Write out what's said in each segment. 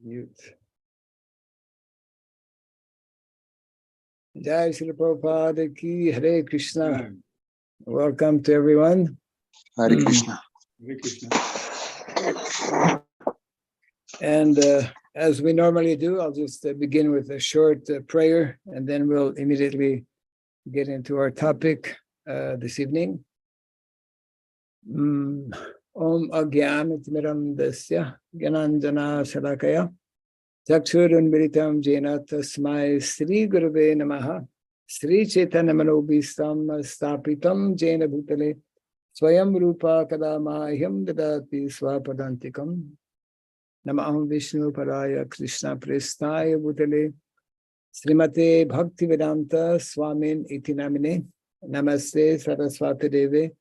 Mute. Jai Srila Prabhupada ki Hare Krishna. Welcome to everyone. Hare Krishna. Hare Krishna. And as we normally do, I'll just begin with a short prayer, and then we'll immediately get into our topic this evening. Om Agyanatmiram Dasya Gyananjana Salakaya Chakshurunmiritam Jena Tasmai Sri Gurave Namaha Sri Chaitanya Manobhistam Stapitam Jena Bhutale Swayam Rupa Kadamahyam Dadati Swapadantikam Namaham Vishnu Paraya Krishna Prestaya Bhutale Srimate Bhaktivedanta Swamin Iti Namine Namaste Saraswati Deve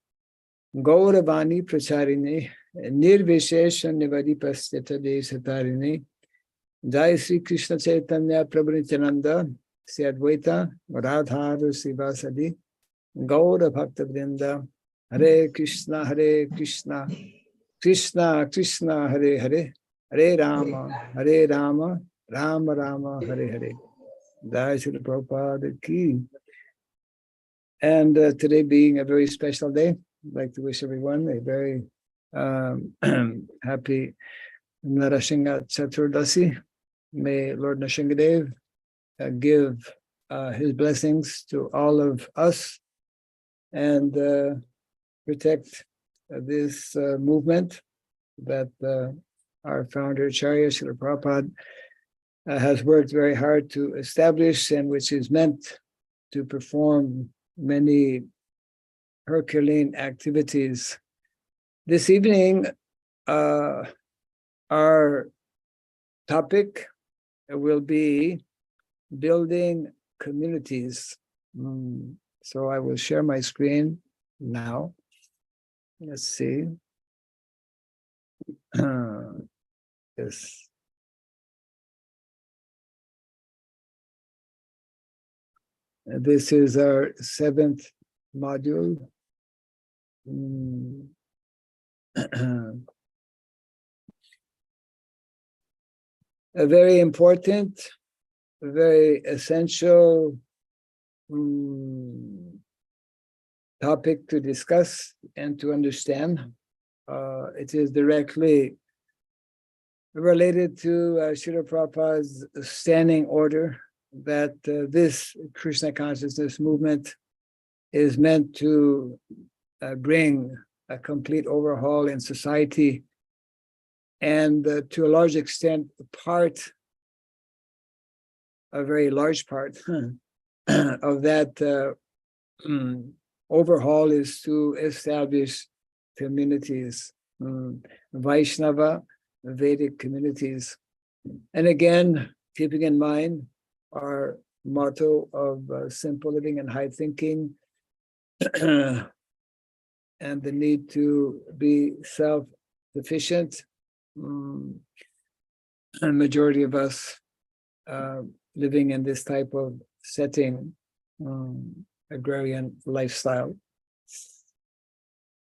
Gauravani Pracharine Nirvishesha Nivaripastita Desatarine Jai Sri Krishna Chaitanya Prabhu Nityananda Sri Advaita Radha Sivasadi Gaura Bhakta Vrinda Hare Krishna Krishna Krishna Hare Hare Hare Rama Rama Rama Hare Hare. Jai Sri Prabhupada ki. And today being a very special day, I'd like to wish everyone a very happy Narasingha Chaturdasi. May Lord Nrsingadev give his blessings to all of us and protect this movement that our founder Acharya Srila Prabhupada has worked very hard to establish, and which is meant to perform many Herculean activities. This evening, our topic will be building communities. So I will share my screen now. Let's see. Yes. This is our 7th module. A very important, a very essential topic to discuss and to understand. It is directly related to Srila Prabhupada's standing order that this Krishna consciousness movement is meant to bring a complete overhaul in society, and to a large extent, a very large part of that overhaul is to establish communities, Vaishnava Vedic communities. And again, keeping in mind our motto of simple living and high thinking, and the need to be self-sufficient. A majority of us living in this type of setting, agrarian lifestyle.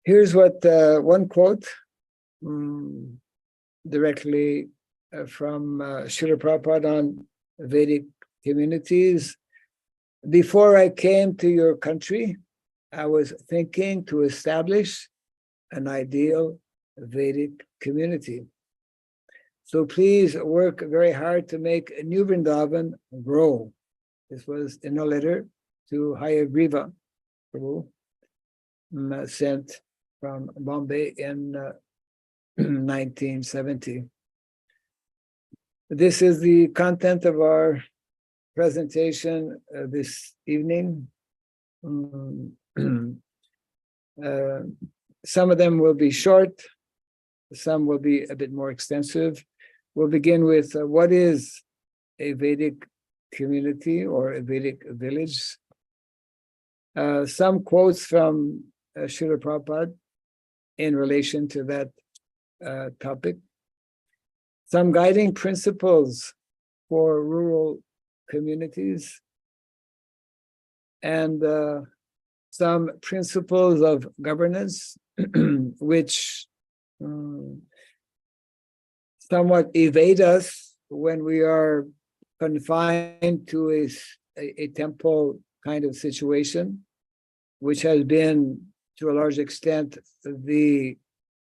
Here's what one quote directly from Srila Prabhupada on Vedic communities. Before I came to your country, I was thinking to establish an ideal Vedic community. So please work very hard to make New Vrindavan grow. This was in a letter to Hayagriva Prabhu, sent from Bombay in 1970. This is the content of our presentation this evening. Some of them will be short, some will be a bit more extensive. We'll begin with what is a Vedic community or a Vedic village. Some quotes from Srila Prabhupada in relation to that topic. Some guiding principles for rural communities, and some principles of governance which somewhat evade us when we are confined to a temple kind of situation, which has been, to a large extent, the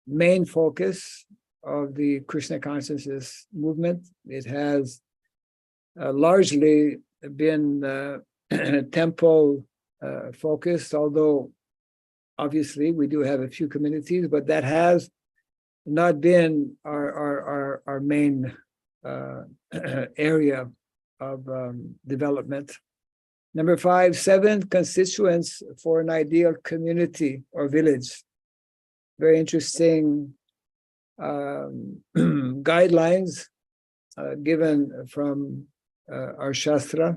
main focus of the Krishna consciousness movement. It has largely been temple focused, although obviously we do have a few communities, but that has not been our main area of development. Number 5, 7 constituents for an ideal community or village. Very interesting guidelines given from our Shastra.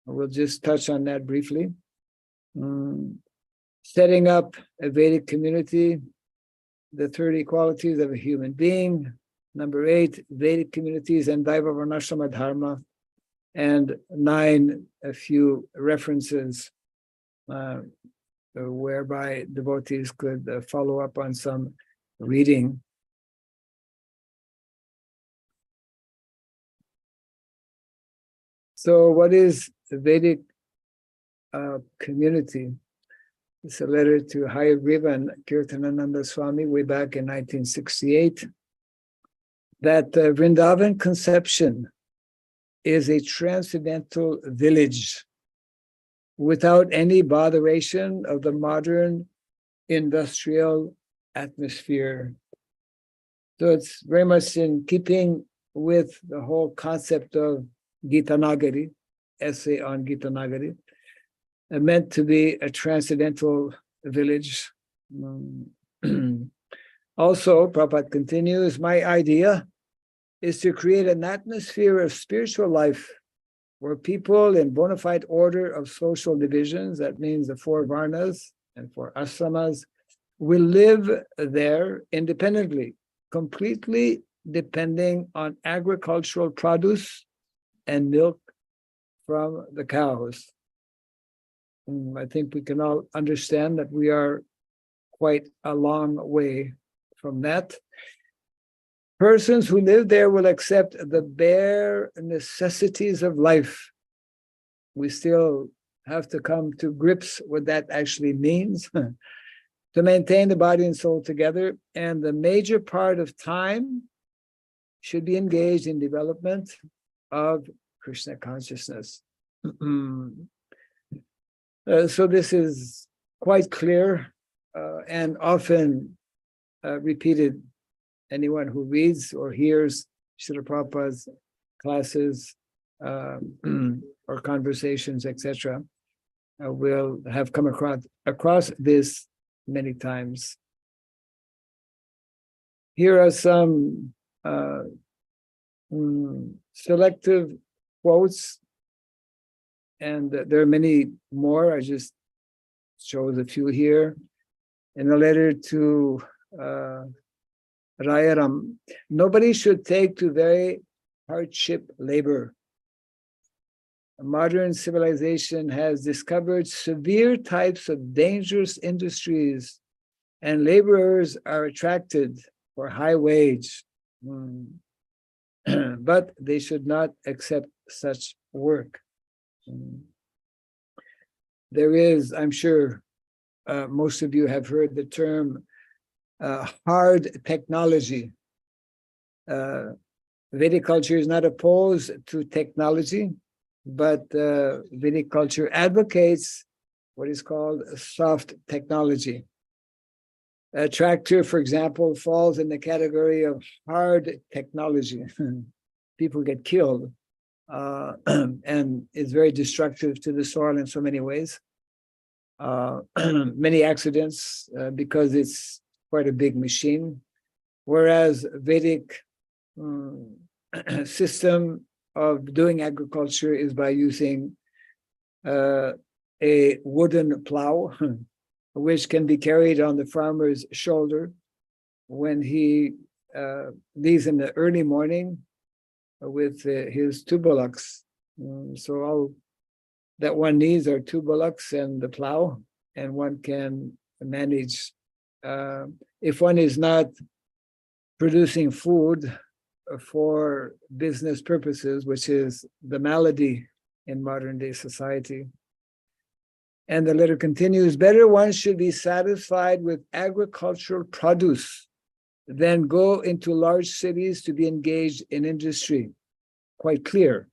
We'll just touch on that briefly. Setting up a Vedic community, the 30 qualities of a human being. Number 8, Vedic communities and Daiva Varnashrama Dharma. And 9, a few references whereby devotees could follow up on some reading. So what is the Vedic community? It's a letter to Hayagriva and Kirtanananda Swami way back in 1968. That Vrindavan conception is a transcendental village without any botheration of the modern industrial atmosphere. So it's very much in keeping with the whole concept of GITA NAGARI, essay on GITA NAGARI, meant to be a transcendental village. Also, Prabhupada continues, my idea is to create an atmosphere of spiritual life where people in bona fide order of social divisions, that means the 4 varnas and 4 ashramas, will live there independently, completely depending on agricultural produce and milk from the cows. I think we can all understand that we are quite a long way from that. Persons who live there will accept the bare necessities of life. We still have to come to grips what that actually means to maintain the body and soul together. And the major part of time should be engaged in development of Krishna consciousness. So this is quite clear and often repeated. Anyone who reads or hears Srila Prabhupada's classes or conversations, etc., will have come across this many times. Here are some selective quotes, and there are many more. I just chose a few here. In a letter to Rayaram, nobody should take to very hardship labor. Modern civilization has discovered severe types of dangerous industries, and laborers are attracted for high wage. But they should not accept such work. There is, I'm sure, most of you have heard the term hard technology. Vedic culture is not opposed to technology, but Vedic culture advocates what is called soft technology. A tractor, for example, falls in the category of hard technology. People get killed and is very destructive to the soil in so many ways. Many accidents because it's quite a big machine, whereas Vedic system of doing agriculture is by using a wooden plow, which can be carried on the farmer's shoulder when he leaves in the early morning with his 2 bullocks. So all that one needs are 2 bullocks and the plow, and one can manage. If one is not producing food for business purposes, which is the malady in modern day society. And the letter continues, better one should be satisfied with agricultural produce than go into large cities to be engaged in industry. Quite clear,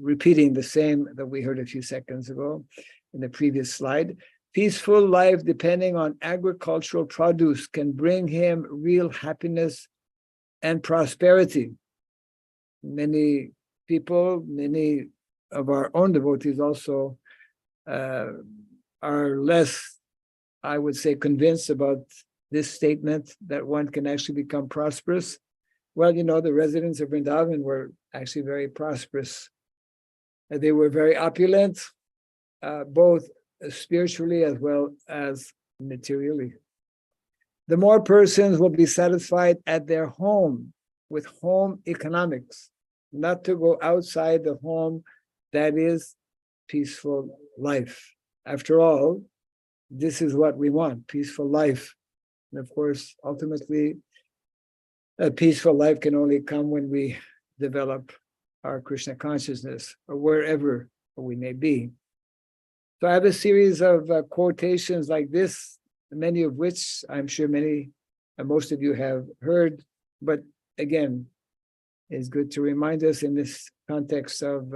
repeating the same that we heard a few seconds ago in the previous slide. Peaceful life depending on agricultural produce can bring him real happiness and prosperity. Many people, many of our own devotees also are less, I would say, convinced about this statement that one can actually become prosperous. Well, you know, the residents of Vrindavan were actually very prosperous. They were very opulent, both spiritually as well as materially. The more persons will be satisfied at their home with home economics, not to go outside the home, that is peaceful life. After all, this is what we want, peaceful life. And of course, ultimately, a peaceful life can only come when we develop our Krishna consciousness, or wherever we may be. So I have a series of quotations like this, many of which I'm sure most of you have heard, but again, it's good to remind us in this context of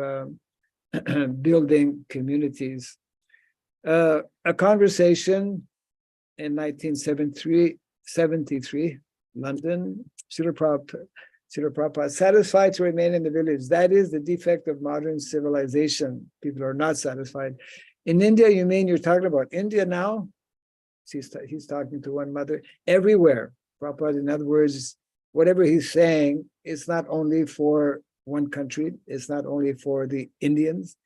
building communities. A conversation in 1973, London, Srila Prabhupada, satisfied to remain in the village. That is the defect of modern civilization. People are not satisfied. In India, you mean you're talking about India now? He's talking to one mother. Everywhere, Prabhupada, in other words, whatever he's saying, it's not only for one country, it's not only for the Indians.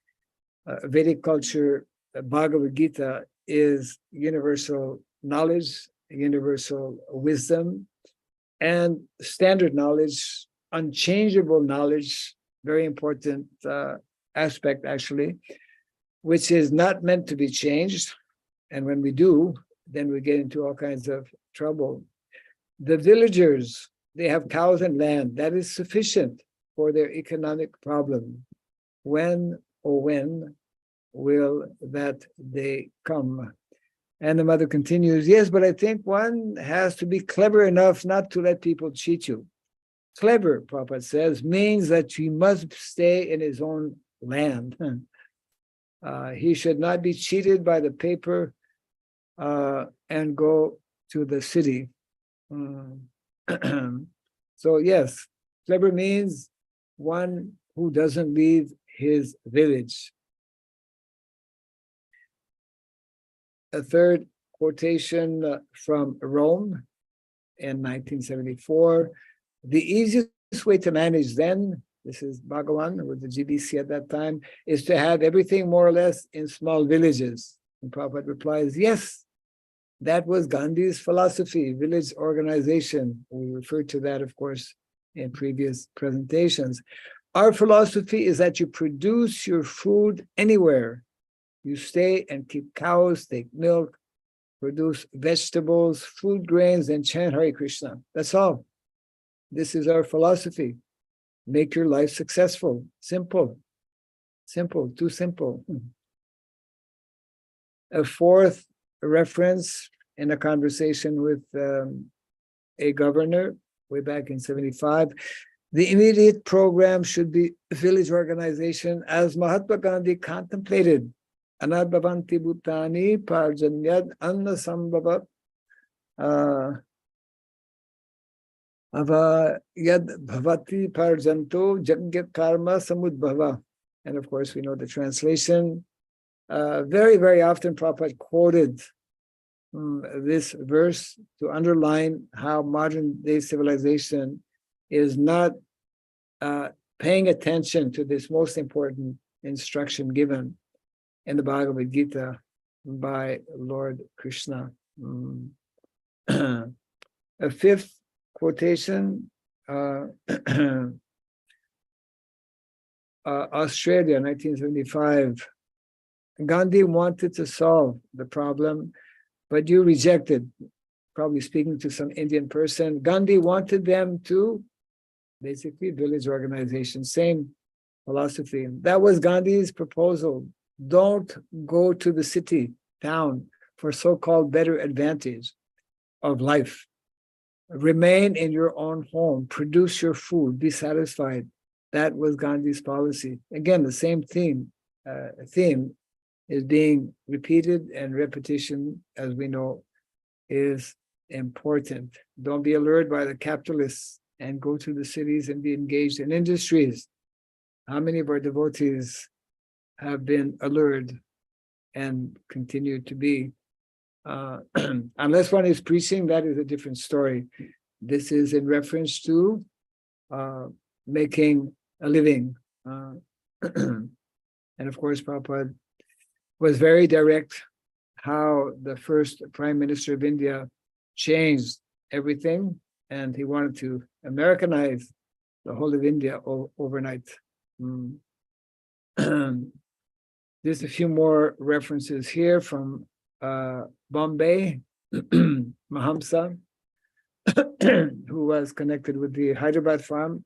Vedic culture, Bhagavad Gita is universal knowledge, universal wisdom, and standard knowledge, unchangeable knowledge, very important aspect actually, which is not meant to be changed. And when we do, then we get into all kinds of trouble. The villagers, they have cows and land. That is sufficient for their economic problem. When will that day come? And the mother continues, yes, but I think one has to be clever enough not to let people cheat you. Clever, Prabhupada says, means that he must stay in his own land. He should not be cheated by the paper and go to the city. So yes, clever means one who doesn't leave his village. A third quotation from Rome in 1974. The easiest way to manage Zen, this is Bhagavan, who was the GBC at that time, is to have everything more or less in small villages. And Prabhupada replies, yes, that was Gandhi's philosophy, village organization. We referred to that, of course, in previous presentations. Our philosophy is that you produce your food anywhere. You stay and keep cows, take milk, produce vegetables, food grains, and chant Hare Krishna. That's all. This is our philosophy. Make your life successful. Simple. Simple, too simple. A fourth reference in a conversation with a governor way back in 75. The immediate program should be village organization as Mahatma Gandhi contemplated. Anadbhavanti bhutani parjanyad anna sambhava ava yad bhavati parjanto jagya karma samudbhava. And of course, we know the translation. Very, very often Prabhupada quoted this verse to underline how modern day civilization is not paying attention to this most important instruction given in the Bhagavad Gita by Lord Krishna. A fifth quotation, Australia, 1975. Gandhi wanted to solve the problem, but you rejected, probably speaking to some Indian person. Gandhi wanted them to basically village organization, same philosophy. That was Gandhi's proposal. Don't go to the city, town, for so-called better advantage of life. Remain in your own home, produce your food, be satisfied. That was Gandhi's policy. Again, the same theme is being repeated, and repetition, as we know, is important. Don't be allured by the capitalists and go to the cities and be engaged in industries. How many of our devotees have been allured and continue to be? Unless one is preaching, that is a different story. This is in reference to making a living. And of course, Prabhupada was very direct how the first Prime Minister of India changed everything, and he wanted to Americanize the whole of India overnight. There's a few more references here from Bombay, Mahamsa, who was connected with the Hyderabad farm.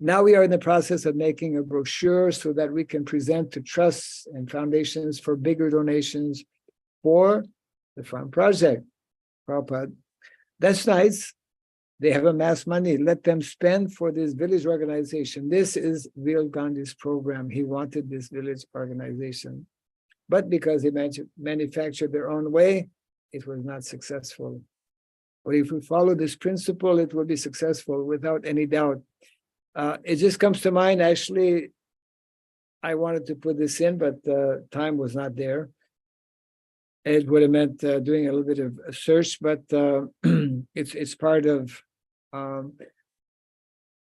Now we are in the process of making a brochure so that we can present to trusts and foundations for bigger donations for the farm project. Prabhupada, that's nice. They have amassed money. Let them spend for this village organization. This is Veer Gandhi's program. He wanted this village organization. But because they manufactured their own way, it was not successful. But if we follow this principle, it will be successful without any doubt. It just comes to mind, actually, I wanted to put this in, but time was not there. It would have meant doing a little bit of a search, but it's part of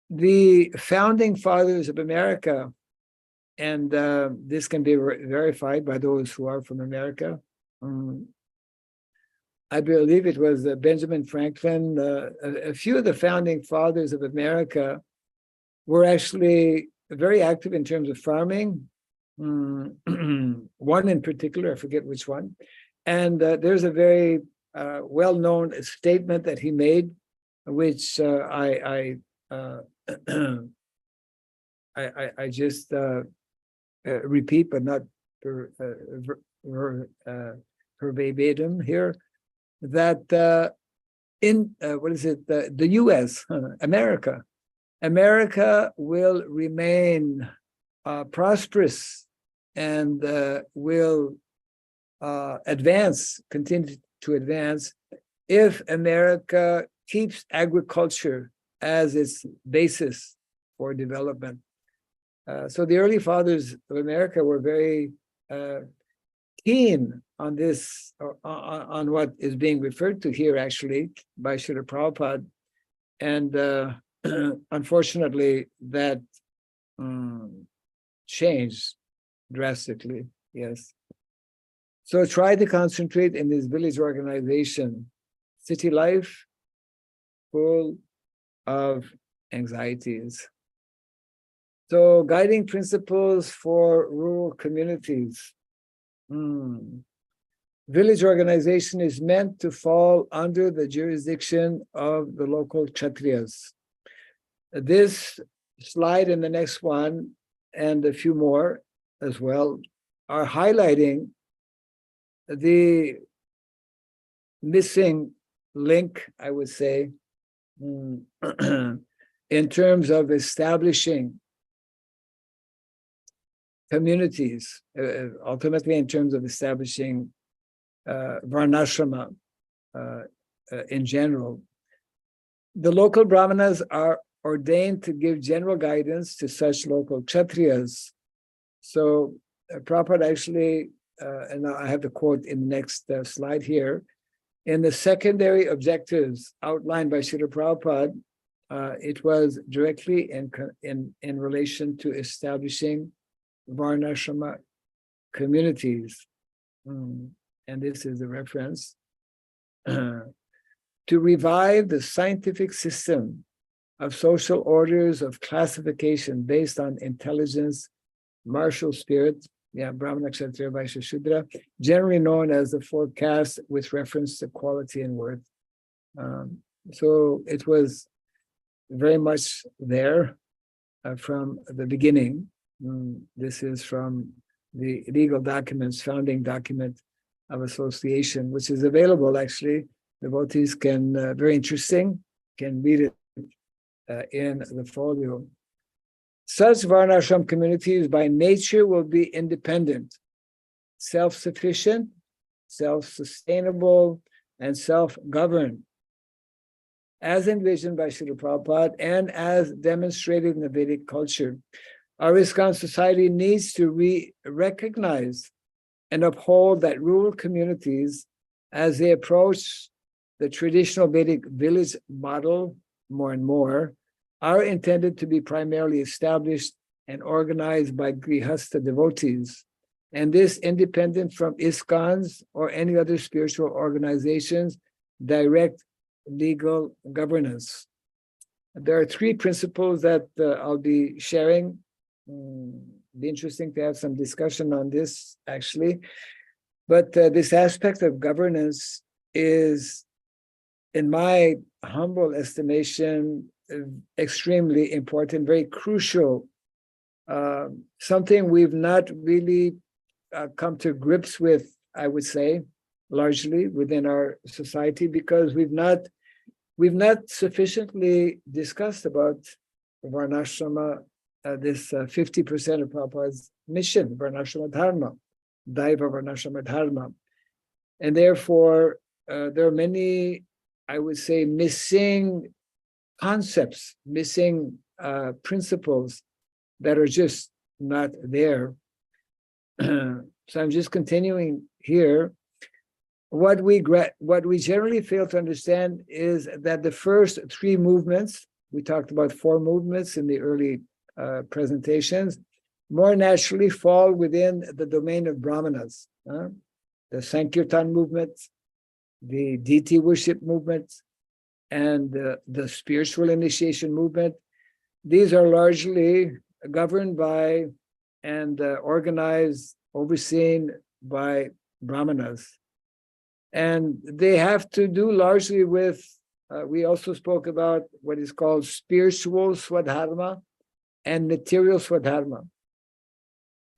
the founding fathers of America, and this can be verified by those who are from America. I believe it was Benjamin Franklin. A few of the founding fathers of America were actually very active in terms of farming. One in particular, I forget which one. And there's a very well-known statement that he made, which I just repeat, but not verbatim here, that in the U.S., America will remain prosperous and will continue to advance, if America keeps agriculture as its basis for development. So the early fathers of America were very keen on this, on what is being referred to here, actually, by Srila Prabhupada. And unfortunately, that changed drastically, yes. So try to concentrate in this village organization. City life full of anxieties. So guiding principles for rural communities. Village organization is meant to fall under the jurisdiction of the local Kshatriyas. This slide and the next one, and a few more as well, are highlighting the missing link, I would say, in terms of establishing communities, ultimately in terms of establishing Varnashrama in general. The local Brahmanas are ordained to give general guidance to such local Kshatriyas. So Prabhupada actually, and I have the quote in the next slide here, in the secondary objectives outlined by Srila Prabhupada, it was directly in relation to establishing Varnashrama communities. And this is the reference. To revive the scientific system of social orders of classification based on intelligence, martial spirit, Brahmana, Kshatriya, Vaishya, Shudra, generally known as the four castes with reference to quality and worth. So it was very much there from the beginning. This is from the legal documents, founding document of association, which is available actually. Devotees can, very interesting, can read it in the folio. Such Varnashram communities by nature will be independent, self-sufficient, self-sustainable, and self-governed, as envisioned by Srila Prabhupada and as demonstrated in the Vedic culture. Our ISKCON society needs to recognize and uphold that rural communities, as they approach the traditional Vedic village model more and more, are intended to be primarily established and organized by Grihastha devotees, and this independent from ISKCON's or any other spiritual organization's direct legal governance. There are three principles that I'll be sharing. Be interesting to have some discussion on this, actually. But this aspect of governance is, in my humble estimation, extremely important, very crucial, something we've not really come to grips with, I would say, largely within our society, because we've not sufficiently discussed about Varnashrama, this 50% of Prabhupada's mission, Varnashrama Dharma, Daiva Varnashrama Dharma. And therefore, there are many, I would say, missing concepts, missing principles that are just not there. So I'm just continuing here. What we generally fail to understand is that the first three movements, we talked about four movements in the early presentations, more naturally fall within the domain of Brahmanas. The Sankirtan movement, the deity worship movement, and the spiritual initiation movement. These are largely governed by and organized, overseen by Brahmanas. And they have to do largely with, we also spoke about what is called spiritual swadharma and material swadharma.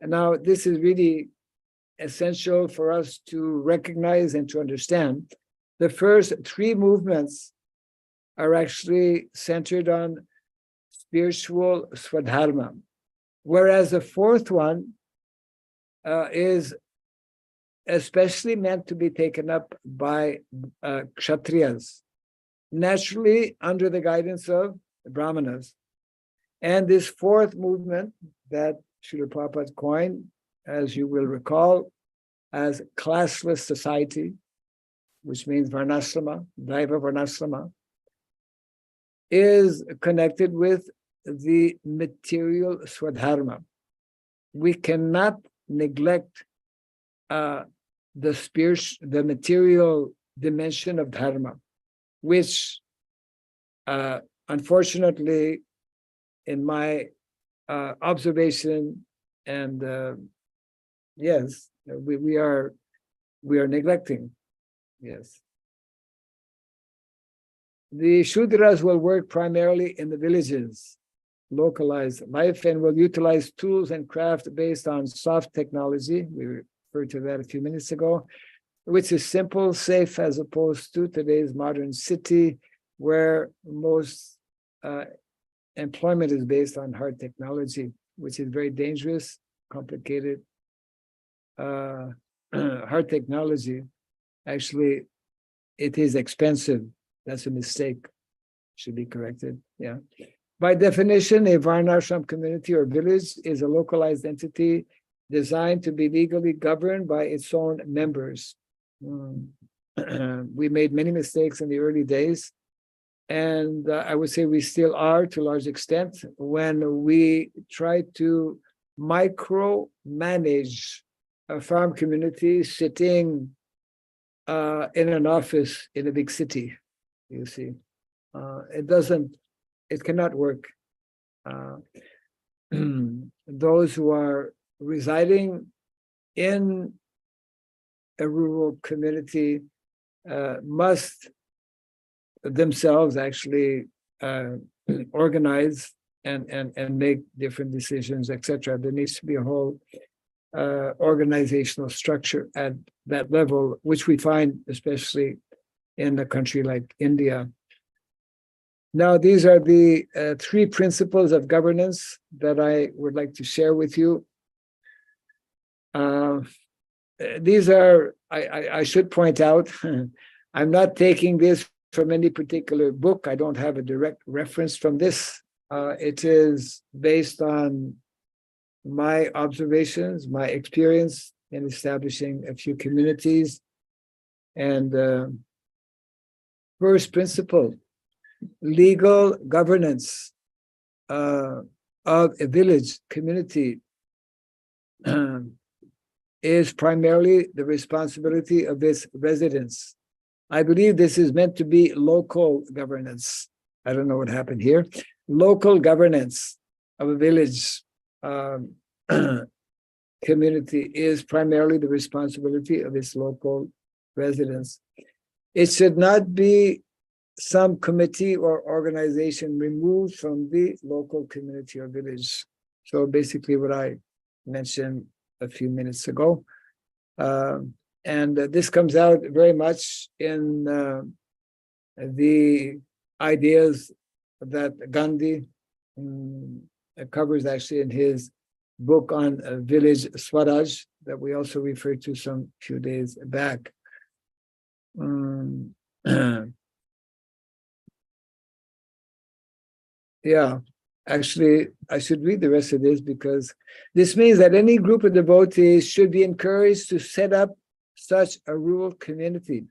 And now this is really essential for us to recognize and to understand. The first three movements are actually centered on spiritual swadharma, whereas the fourth one is especially meant to be taken up by Kshatriyas, naturally under the guidance of the Brahmanas. And this fourth movement that Srila Prabhupada coined, as you will recall, as classless society, which means Varnashrama, Daiva Varnashrama, is connected with the material swadharma. We cannot neglect the material dimension of dharma, which unfortunately, in my observation, and yes, we are neglecting. Yes. The Shudras will work primarily in the villages, localized life, and will utilize tools and craft based on soft technology. We referred to that a few minutes ago, which is simple, safe, as opposed to today's modern city, where most employment is based on hard technology, which is very dangerous, complicated. Hard technology, actually, it is expensive. That's a mistake. Should be corrected. Yeah. By definition, a Varnashram community or village is a localized entity designed to be legally governed by its own members. We made many mistakes in the early days, and I would say we still are to a large extent when we try to micromanage a farm community sitting in an office in a big city. You see, it cannot work. Those who are residing in a rural community must themselves actually organize and make different decisions, etc. There needs to be a whole organizational structure at that level, which we find especially in a country like India. Now, these are the three principles of governance that I would like to share with you. These are, I should point out, I'm not taking this from any particular book. I don't have a direct reference from this. It is based on my observations, my experience in establishing a few communities. And first principle, legal governance of a village community is primarily the responsibility of its residents. I believe this is meant to be local governance. I don't know what happened here. Local governance of a village community is primarily the responsibility of its local residents. It should not be some committee or organization removed from the local community or village. So basically what I mentioned a few minutes ago. And this comes out very much in the ideas that Gandhi covers actually in his book on village Swaraj that we also referred to some few days back. Yeah, actually, I should read the rest of this because this means that any group of devotees should be encouraged to set up such a rural community,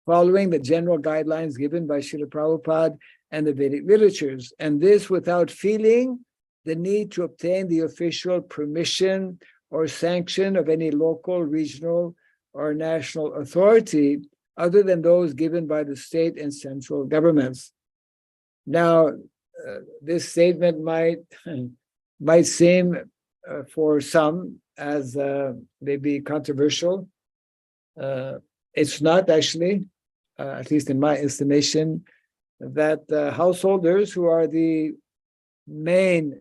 following the general guidelines given by Srila Prabhupada and the Vedic literatures, and this without feeling the need to obtain the official permission or sanction of any local, regional, or national authority other than those given by the state and central governments. Now, this statement might seem for some as maybe controversial. It's not actually, at least in my estimation, that householders who are the main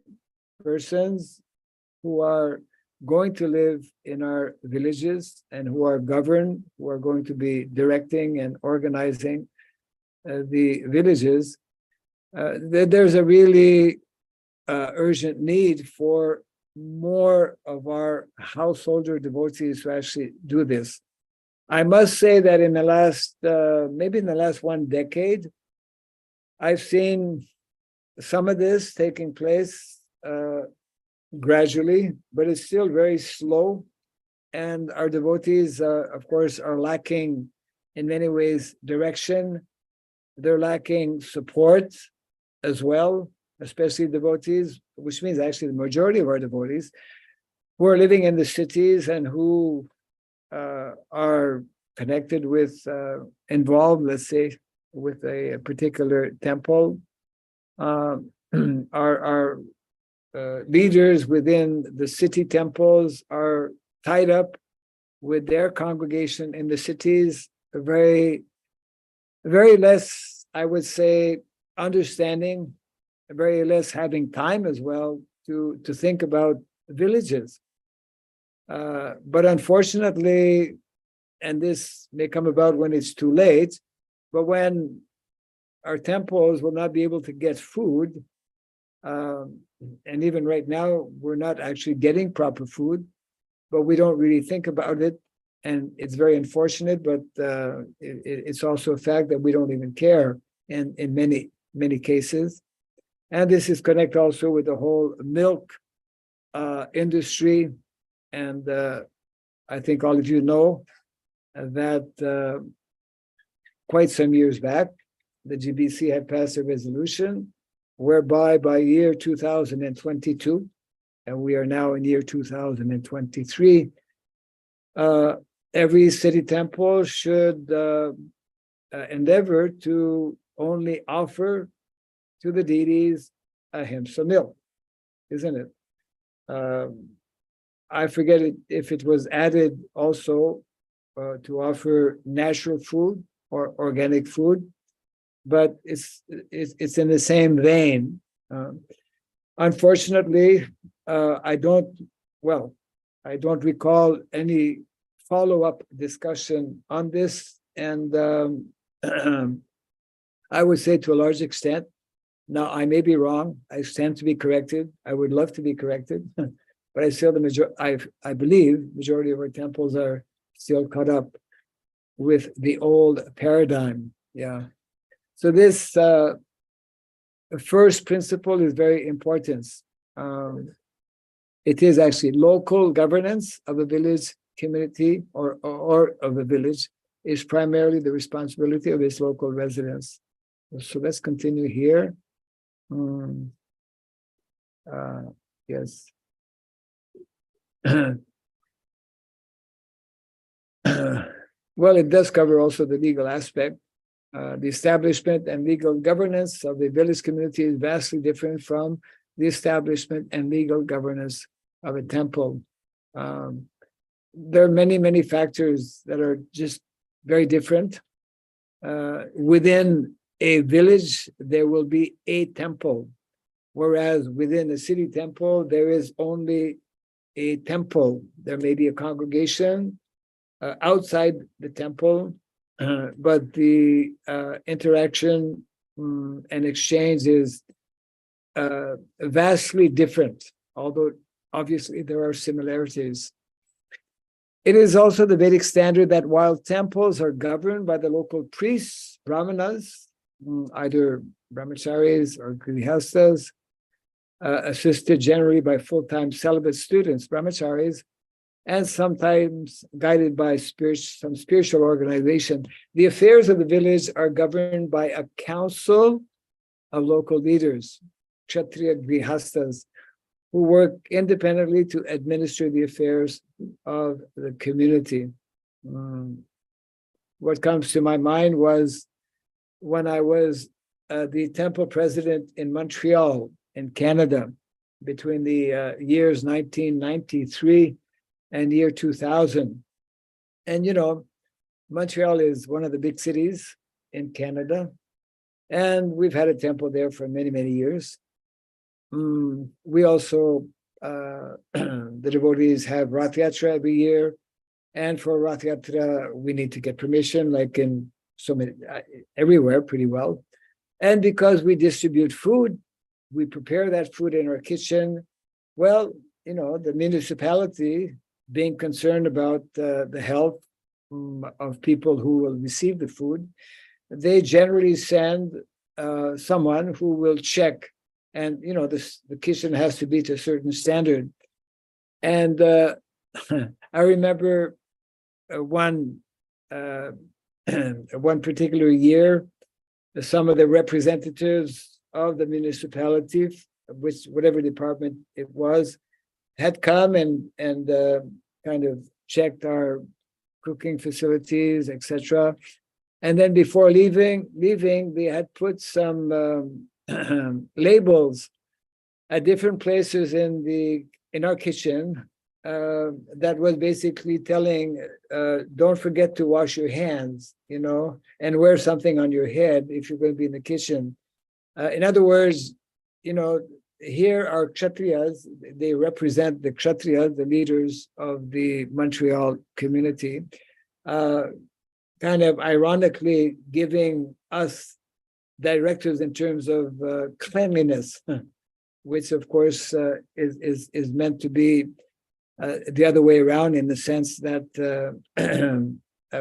persons who are going to live in our villages and who are governed, who are going to be directing and organizing the villages, there's a really urgent need for more of our householder devotees to actually do this. I must say that in the last, maybe in the last 1 decade, I've seen some of this taking place gradually, but it's still very slow. And our devotees, of course, are lacking in many ways direction. They're lacking support as well, especially devotees, which means actually the majority of our devotees who are living in the cities and who are connected with, involved, let's say, with a particular temple, our leaders within the city temples are tied up with their congregation in the cities, very less, I would say, understanding, very less having time as well to think about villages. But unfortunately, and this may come about when it's too late, but when our temples will not be able to get food, and even right now, we're not actually getting proper food, but we don't really think about it. And it's very unfortunate, but it's also a fact that we don't even care in many cases. And this is connected also with the whole milk industry. And I think all of you know that quite some years back, the GBC had passed a resolution whereby by year 2022, and we are now in year 2023, every city temple should endeavor to only offer to the deities ahimsa milk, isn't it? I forget if it was added also to offer natural food or organic food, but it's in the same vein. Unfortunately, I don't recall any follow-up discussion on this, and I would say to a large extent. Now, I may be wrong. I stand to be corrected. I would love to be corrected, but I still I believe majority of our temples are still caught up with the old paradigm. Yeah. So this first principle is very important. It is actually local governance of a village community or of a village is primarily the responsibility of its local residents. So let's continue here. Yes. Well, it does cover also the legal aspect. The establishment and legal governance of the village community is vastly different from the establishment and legal governance of a temple. There are many, many factors that are just very different. Within a village, there will be a temple, whereas within a city temple, there is only a temple. There may be a congregation outside the temple, but the interaction and exchange is vastly different, although obviously there are similarities. It is also the Vedic standard that while temples are governed by the local priests, brahmanas, either brahmacharis or grihastas, assisted generally by full-time celibate students, brahmacharis, and sometimes guided by some spiritual organization. The affairs of the village are governed by a council of local leaders, kshatriya grihastas, who work independently to administer the affairs of the community. What comes to my mind was when I was the temple president in Montreal, in Canada, between the years 1993 and year 2000. And, you know, Montreal is one of the big cities in Canada, and we've had a temple there for many, many years. We also, the devotees have Rath Yatra every year, and for Rath Yatra, we need to get permission, like in so many, everywhere pretty well. And because we distribute food, we prepare that food in our kitchen. Well, you know, the municipality, being concerned about the health of people who will receive the food, they generally send someone who will check. And, you know, the kitchen has to be to a certain standard. And I remember one particular year, some of the representatives of the municipality, whatever department it was, had come and kind of checked our cooking facilities, etc. And then before leaving, they had put some labels at different places in our kitchen that was basically telling, don't forget to wash your hands, you know, and wear something on your head if you're going to be in the kitchen. In other words, you know, here are kshatriyas, they represent the kshatriyas, the leaders of the Montreal community, kind of ironically giving us directives in terms of cleanliness, which of course is meant to be the other way around, in the sense that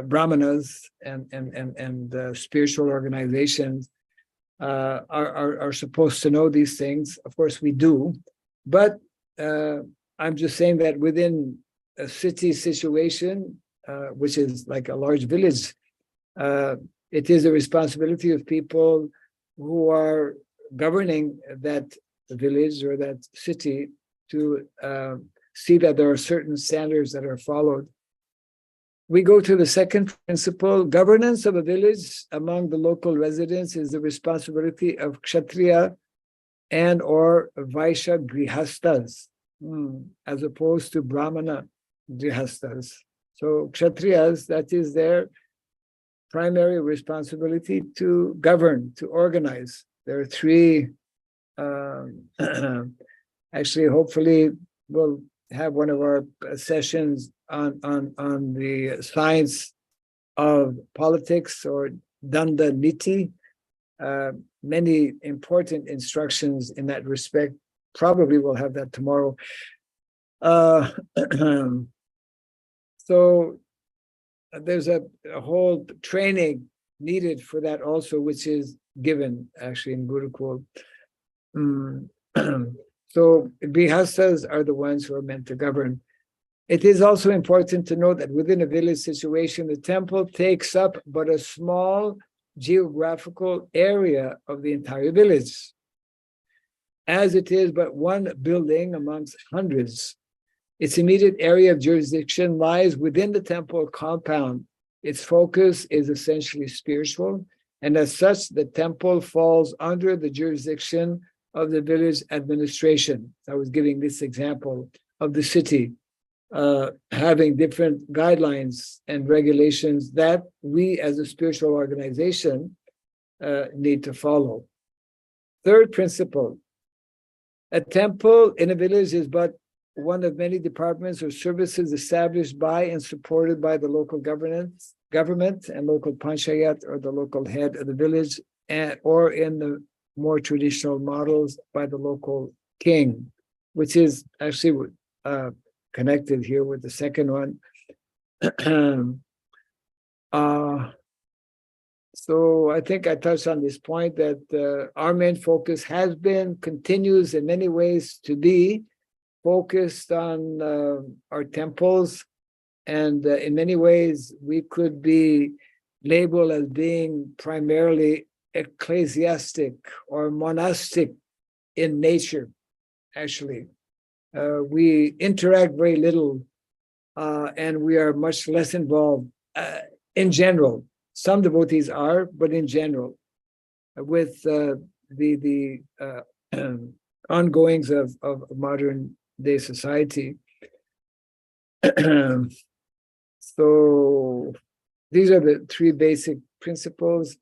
brahmanas and spiritual organizations are supposed to know these things. Of course we do, but I'm just saying that within a city situation, which is like a large village, it is a responsibility of people who are governing that village or that city to see that there are certain standards that are followed. We go to the second principle. Governance of a village among the local residents is the responsibility of kshatriya and or vaishya grihastas, as opposed to brahmana grihastas. So kshatriyas, that is their primary responsibility to govern, to organize. There are three, actually, hopefully we'll have one of our sessions on the science of politics, or Danda Niti. Many important instructions in that respect. Probably we'll have that tomorrow. So there's a whole training needed for that also, which is given actually in Gurukul. So Grihastas are the ones who are meant to govern. It is also important to note that within a village situation, the temple takes up but a small geographical area of the entire village, as it is but one building amongst hundreds. Its immediate area of jurisdiction lies within the temple compound. Its focus is essentially spiritual, and as such, the temple falls under the jurisdiction of the village administration. I was giving this example of the city having different guidelines and regulations that we as a spiritual organization need to follow. Third principle, a temple in a village is but one of many departments or services established by and supported by the local government and local panchayat, or the local head of the village, or in the more traditional models by the local king, which is actually connected here with the second one. So I think I touched on this point that our main focus has been, continues in many ways to be, focused on our temples, and in many ways we could be labeled as being primarily ecclesiastic or monastic in nature. Actually, we interact very little, and we are much less involved in general. Some devotees are, but in general, with the ongoings of modern day society. So these are the three basic principles.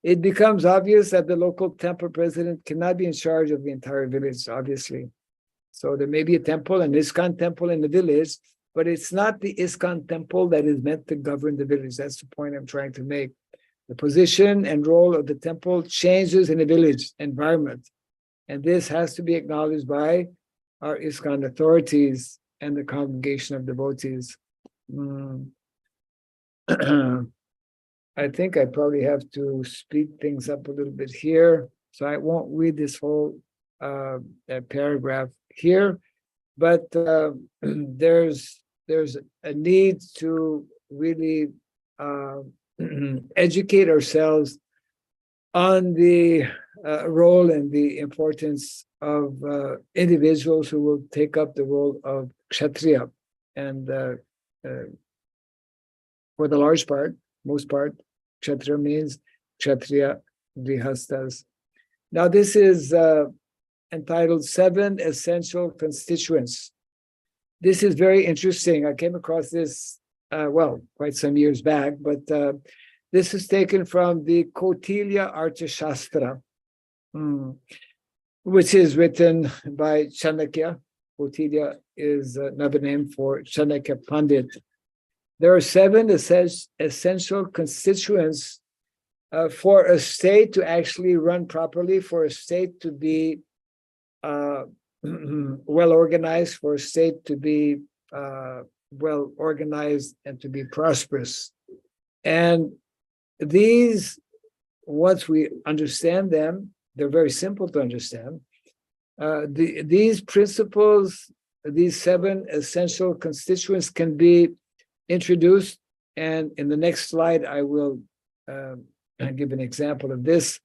It becomes obvious that the local temple president cannot be in charge of the entire village, obviously. So there may be a temple, an ISKCON temple in the village, but it's not the ISKCON temple that is meant to govern the village. That's the point I'm trying to make. The position and role of the temple changes in the village environment, and this has to be acknowledged by our ISKCON authorities and the congregation of devotees. I think I probably have to speed things up a little bit here, so I won't read this whole paragraph here, but there's a need to really educate ourselves on the role and the importance of individuals who will take up the role of kshatriya, and for the large part, most part, kshatriya means kshatriya grihastas. Now this is entitled 7 Essential Constituents. This is very interesting. I came across this, quite some years back, but this is taken from the Kautilya Arthashastra, which is written by Chanakya. Kautilya is another name for Chanakya Pandit. There are 7 essential constituents for a state to actually run properly, for a state to be well organized, for a state to be well organized and to be prosperous. And these, once we understand them, they're very simple to understand. These principles, these 7 essential constituents can be introduced, and in the next slide I will give an example of this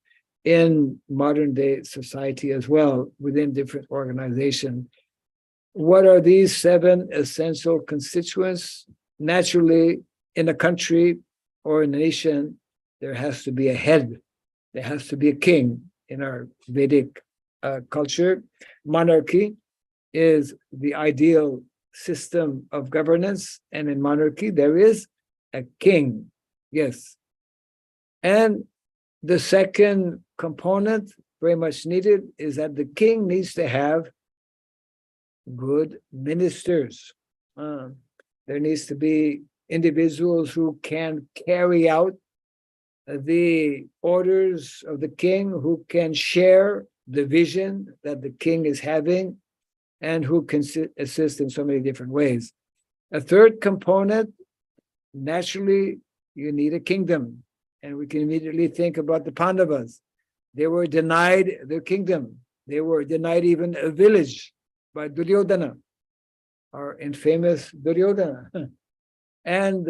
in modern day society as well, within different organizations. What are these 7 essential constituents? Naturally, in a country or a nation, there has to be a head. There has to be a king. In our Vedic culture, monarchy is the ideal system of governance, and in monarchy there is a king. Yes, And the second component, very much needed, is that the king needs to have good ministers. There needs to be individuals who can carry out the orders of the king, who can share the vision that the king is having, and who can assist in so many different ways. A third component, naturally, you need a kingdom. And we can immediately think about the Pandavas. They were denied their kingdom. They were denied even a village by Duryodhana, our infamous Duryodhana. And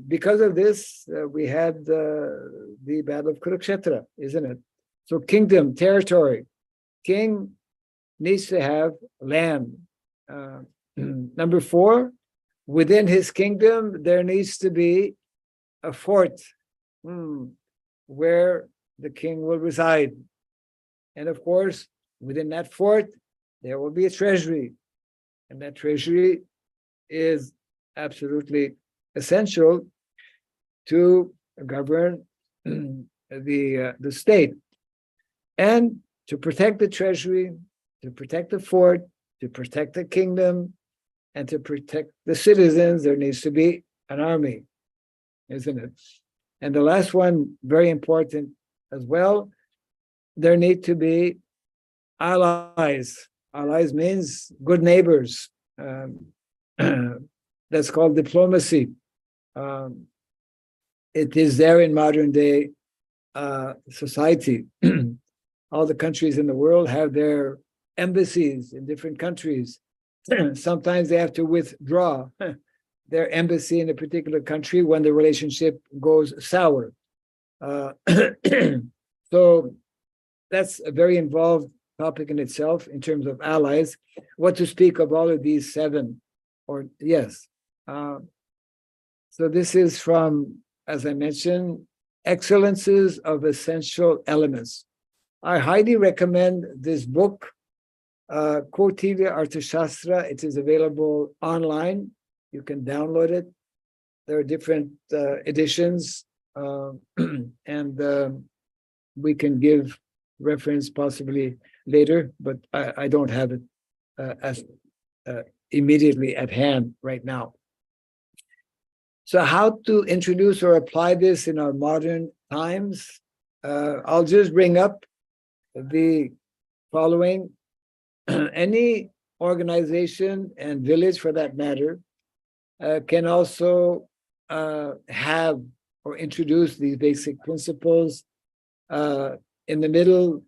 because of this, we had the Battle of Kurukshetra, isn't it? So kingdom, territory. King needs to have land. Number 4, within his kingdom, there needs to be a fort where the king will reside. And of course, within that fort, there will be a treasury. And that treasury is absolutely essential to govern the state. And to protect the treasury, to protect the fort, to protect the kingdom, and to protect the citizens, there needs to be an army, isn't it? And the last one, very important as well, there need to be allies. Allies means good neighbors. That's called diplomacy. It is there in modern day society. All the countries in the world have their embassies in different countries. Sometimes they have to withdraw their embassy in a particular country when the relationship goes sour. So that's a very involved topic in itself in terms of allies. What to speak of all of these 7, or yes. So this is from, as I mentioned, Excellences of Essential Elements. I highly recommend this book, Kautilya Arthashastra. It is available online. You can download it. There are different editions, and we can give reference possibly later, but I don't have it as immediately at hand right now. So how to introduce or apply this in our modern times? I'll just bring up the following. Any organization and village, for that matter, can also have or introduce these basic principles. In the middle,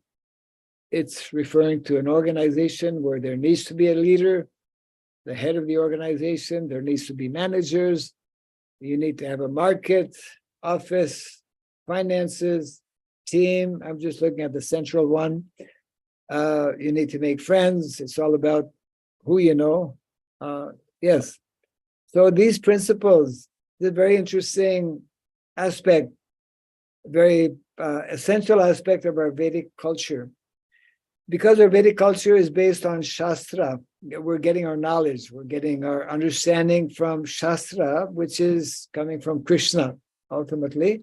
it's referring to an organization where there needs to be a leader, the head of the organization, there needs to be managers, you need to have a market, office, finances, team. I'm just looking at the central one. You need to make friends. It's all about who you know. Yes. So these principles, the very interesting aspect, very essential aspect of our Vedic culture. Because our Vedic culture is based on Shastra, we're getting our knowledge, we're getting our understanding from Shastra, which is coming from Krishna, ultimately,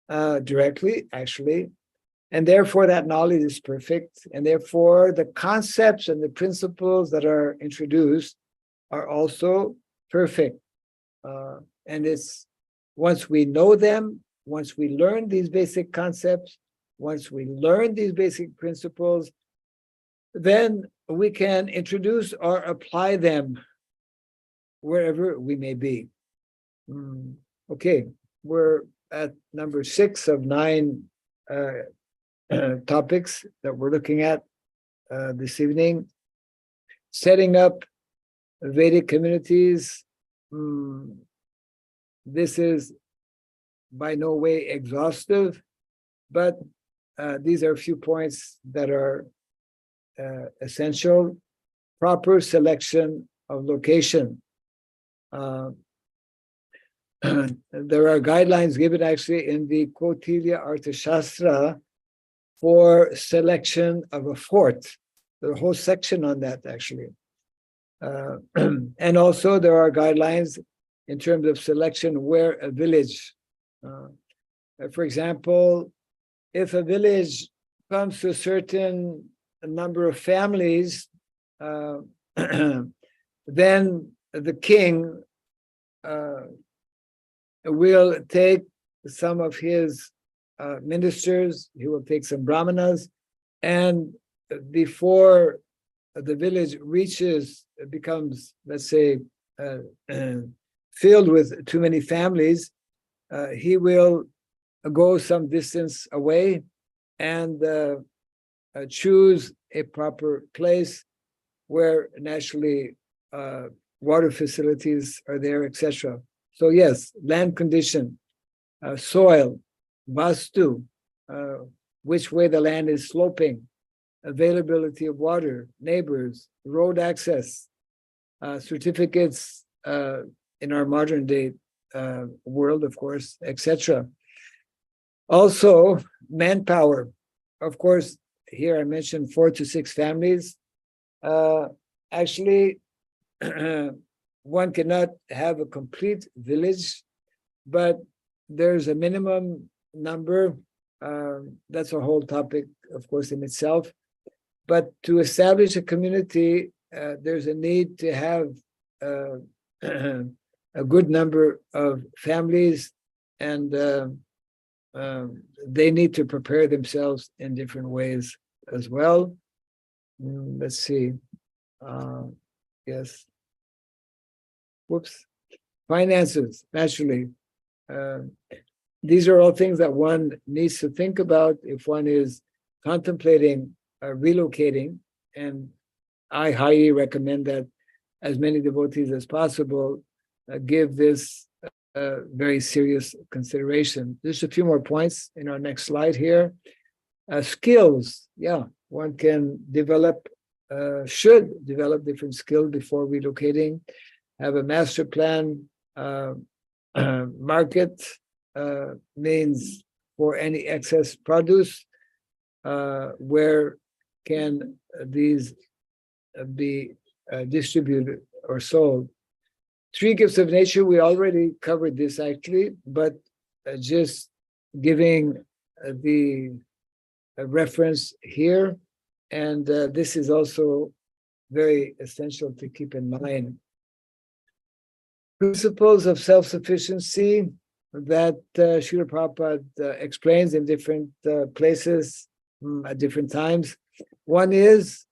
directly, actually. And therefore, that knowledge is perfect. And therefore, the concepts and the principles that are introduced are also perfect. And it's once we know them, once we learn these basic concepts, once we learn these basic principles, then we can introduce or apply them wherever we may be. Okay, we're at number 6 of 9 topics that we're looking at this evening. Setting up Vedic communities. This is by no way exhaustive, but these are a few points that are essential. Proper selection of location. There are guidelines given actually in the Kautilya Arthashastra for selection of a fort. There's a whole section on that actually. And also there are guidelines in terms of selection where a village For example, if a village comes to a certain number of families, then the king will take some of his ministers, he will take some brahmanas, and before the village becomes, let's say, filled with too many families, he will go some distance away and choose a proper place where naturally water facilities are there, etc. So yes, land condition, soil, vastu, which way the land is sloping, availability of water, neighbors, road access, certificates in our modern day world, of course, etc. Also, manpower. Of course, here I mentioned 4 to 6 families. Actually, one cannot have a complete village, but there's a minimum number. That's a whole topic, of course, in itself. But to establish a community, there's a need to have a good number of families, and they need to prepare themselves in different ways as well. Let's see. Yes. Whoops. Finances, naturally. These are all things that one needs to think about if one is contemplating relocating. And I highly recommend that as many devotees as possible give this very serious consideration. There's a few more points in our next slide here. Skills, yeah, one can develop, should develop different skills before relocating. Have a master plan. Market means for any excess produce, where can these be distributed or sold. 3 gifts of nature, we already covered this actually, but just giving the reference here, and this is also very essential to keep in mind. Principles of self-sufficiency that Srila Prabhupada explains in different places at different times. One is,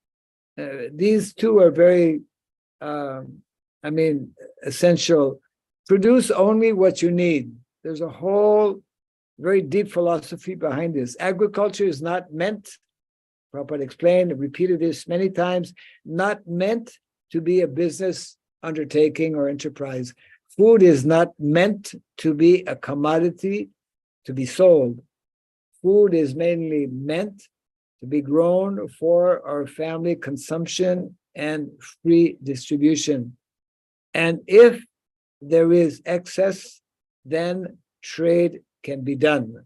these two are very, essential. Produce only what you need. There's a whole very deep philosophy behind this. Agriculture is not meant, Prabhupada explained and repeated this many times, not meant to be a business undertaking or enterprise. Food is not meant to be a commodity to be sold. Food is mainly meant to be grown for our family consumption and free distribution. And if there is excess, then trade can be done.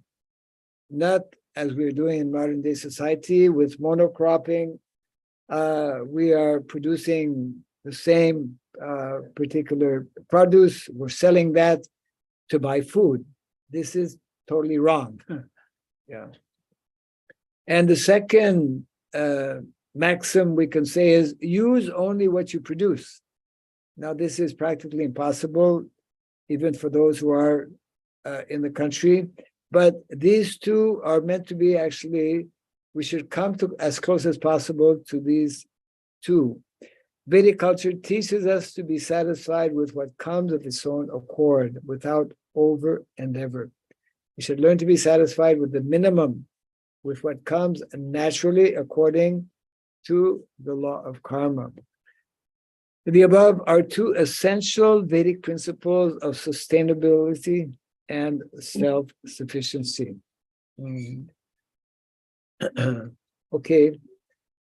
Not as we're doing in modern day society with monocropping. We are producing the same particular produce, we're selling that to buy food. This is totally wrong. Yeah. And the second maxim we can say is use only what you produce. Now, this is practically impossible, even for those who are in the country. But these two are meant to be actually, we should come to as close as possible to these two. Vedic culture teaches us to be satisfied with what comes of its own accord, without over endeavor. We should learn to be satisfied with the minimum, with what comes naturally according to the law of karma. The above are 2 essential Vedic principles of sustainability and self-sufficiency. Okay,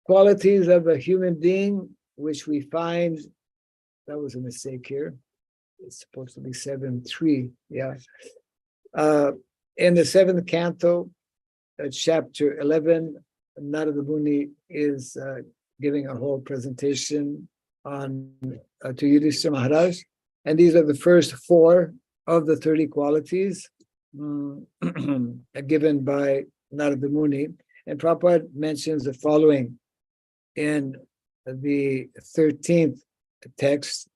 qualities of a human being, which we find, that was a mistake here. It's supposed to be 7.3, yeah. In the 7th canto, chapter 11, Narada Muni is giving a whole presentation on to Yudhishthira Maharaj, and these are the first 4 of the 30 qualities. given by Narada Muni. And Prabhupada mentions the following in the 13th text.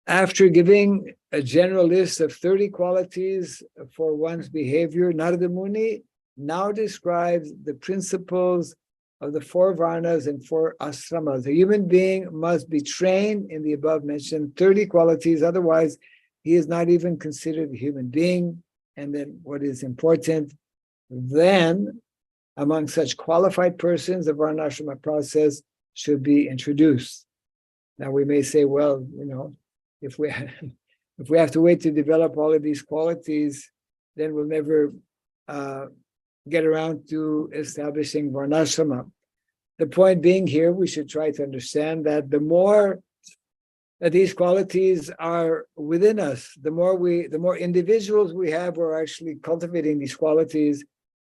After giving a general list of 30 qualities for one's behavior, Narada Muni now describes the principles of the 4 varnas and 4 ashramas. A human being must be trained in the above mentioned 30 qualities, otherwise he is not even considered a human being. And then what is important, then among such qualified persons, the varnashrama process should be introduced. Now we may say, well, if we have to wait to develop all of these qualities, then we'll never get around to establishing varnashrama. The point being here, we should try to understand that the more that these qualities are within us, the more individuals we have who are actually cultivating these qualities,